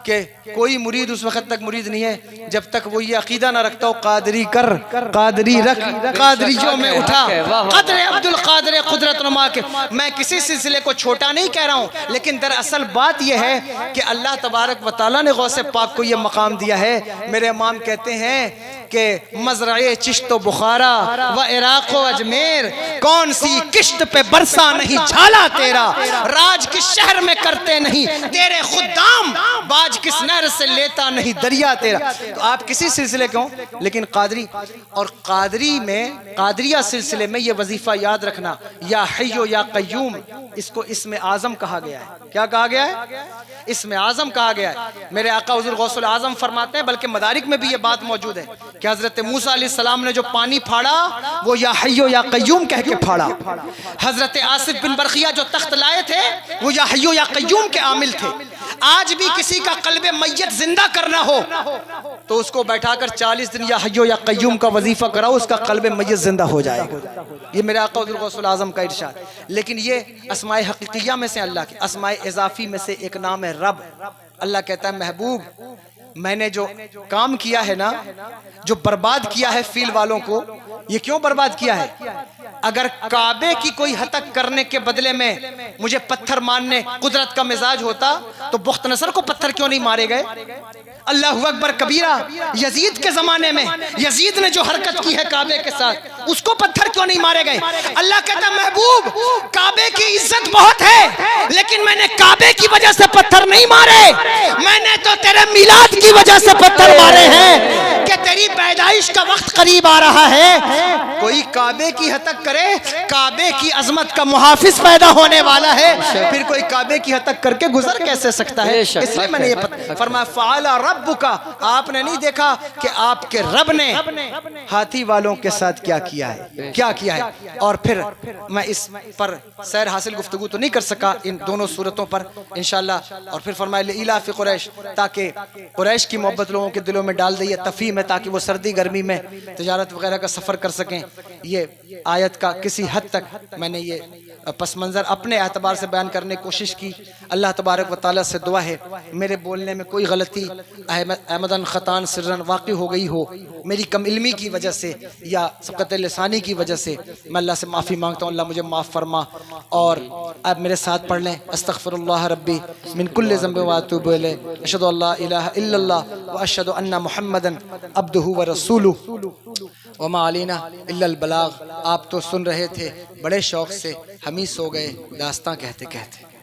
کہ کوئی مرید اس وقت تک مرید نہیں ہے جب تک وہ یہ عقیدہ نہ رکھتا ہو قادری کر، قادری رکھ، قادریوں میں اٹھا، قدر عبد القادر قدرت نما کے۔ میں کسی سلسلے کو چھوٹا نہیں کہہ رہا ہوں، لیکن دراصل بات یہ ہے کہ اللہ تبارک و تعالیٰ نے غوث پاک کو یہ مقام دیا ہے۔ میرے امام کہتے ہیں کہ مزرعے چشت و بخارا و عراق و اجمیر، کون سی کشت پہ برسا نہیں جھالا تیرا، راج کس شہر میں کرتے نہیں تیرے خدام، باج کس نہر سے لیتا نہیں دریا تیرا۔ تو آپ کسی سلسلے کے ہوں، لیکن قادری اور قادری میں، قادریہ سلسلے میں یہ وظیفہ یاد رکھنا، یا حیو یا قیوم، اس کو اسم اعظم کہا گیا ہے۔ کیا کہا گیا ہے؟ اسم اعظم کہا گیا ہے۔ میرے آقا حضور غوث العظم فرماتے ہیں، بلکہ مدارک میں بھی یہ بات موجود ہے کہ حضرت موسیٰ علیہ السلام نے جو پانی پھاڑا وہ یا حیو یا قیوم کہہ کے پھاڑا۔ حضرت آصف بن برقیہ جو تخت لائے تھے وہ یا حیو یا قیوم کے عامل تھے۔ آج بھی کسی کا قلب میت زندہ کرنا ہو تو اس کو بیٹھا کر 40 دن یا حیو یا قیوم کا وظیفہ کراؤ، اس کا قلب میت زندہ ہو جائے گا۔ یہ میرے آقا حضور غوث العظم کا ارشاد۔ لیکن یہ اسماء حقیقیہ میں سے اللہ کے، اسماء اضافی میں سے ایک نام ہے رب۔ اللہ کہتا ہے محبوب میں نے جو کام کیا ہے نا، جو برباد کیا ہے فیل والوں کو، یہ کیوں برباد کیا ہے؟ اگر کعبے کی کوئی ہتک کرنے کے بدلے میں مجھے پتھر مارنے قدرت کا مزاج ہوتا تو بخت نصر کو پتھر کیوں نہیں مارے گئے؟ اللہ اکبر کبیرہ، یزید کے زمانے میں یزید نے جو حرکت کی ہے کعبے کے ساتھ، اس کو پتھر کیوں نہیں مارے گئے؟ اللہ کہتا محبوب کعبے کی عزت بہت ہے، لیکن میں نے کعبے کی وجہ سے پتھر نہیں مارے، میں نے تو تیرے میلاد کی وجہ سے پتھر مارے ہیں کہ تیری پیدائش کا وقت قریب آ رہا ہے۔ کوئی کعبے کی ہتک کرے، کعبے کی عظمت کا محافظ پیدا ہونے والا ہے، پھر کوئی کعبے کی ہتک کر کے گزر کیسے سکتا ہے؟ اس لیے میں نے یہ فرمایا فعل ربک، آپ نے نہیں دیکھا کہ آپ کے رب نے ہاتھی والوں کے ساتھ کیا کیا ہے، کیا کیا ہے۔ اور پھر میں اس پر سیر حاصل گفتگو تو نہیں کر سکا ان دونوں صورتوں پر انشاءاللہ۔ اور پھر فرمایا لإلاف قریش، تاکہ قریش کی محبت لوگوں کے دلوں میں ڈال دئیے، تفہیم ہے تاکہ وہ سردی گرمی میں تجارت وغیرہ کا سفر کر سکیں۔ یہ آیت کا کسی حد تک میں نے یہ پس منظر اپنے اعتبار سے بیان کرنے کی کوشش کی۔ اللہ تبارک و تعالیٰ سے دعا ہے میرے بولنے میں کوئی غلطی احمدن خطان سرن واقع ہو گئی ہو میری کم علمی کی وجہ سے یا سبقت لسانی کی وجہ سے، میں اللہ سے معافی مانگتا ہوں، اللہ مجھے معاف فرما۔ اور اب میرے ساتھ پڑھ لیں استغفر اللہ ربی من کل ذنب واتوب الیہ، اشہد ان لا الہ الا اللہ واشہد ان محمدا عبدہ ورسولہ وما علینا الا البلاغ۔ آپ تو سن رہے تھے بڑے شوق سے، ہم ہی سو گئے داستاں کہتے کہتے۔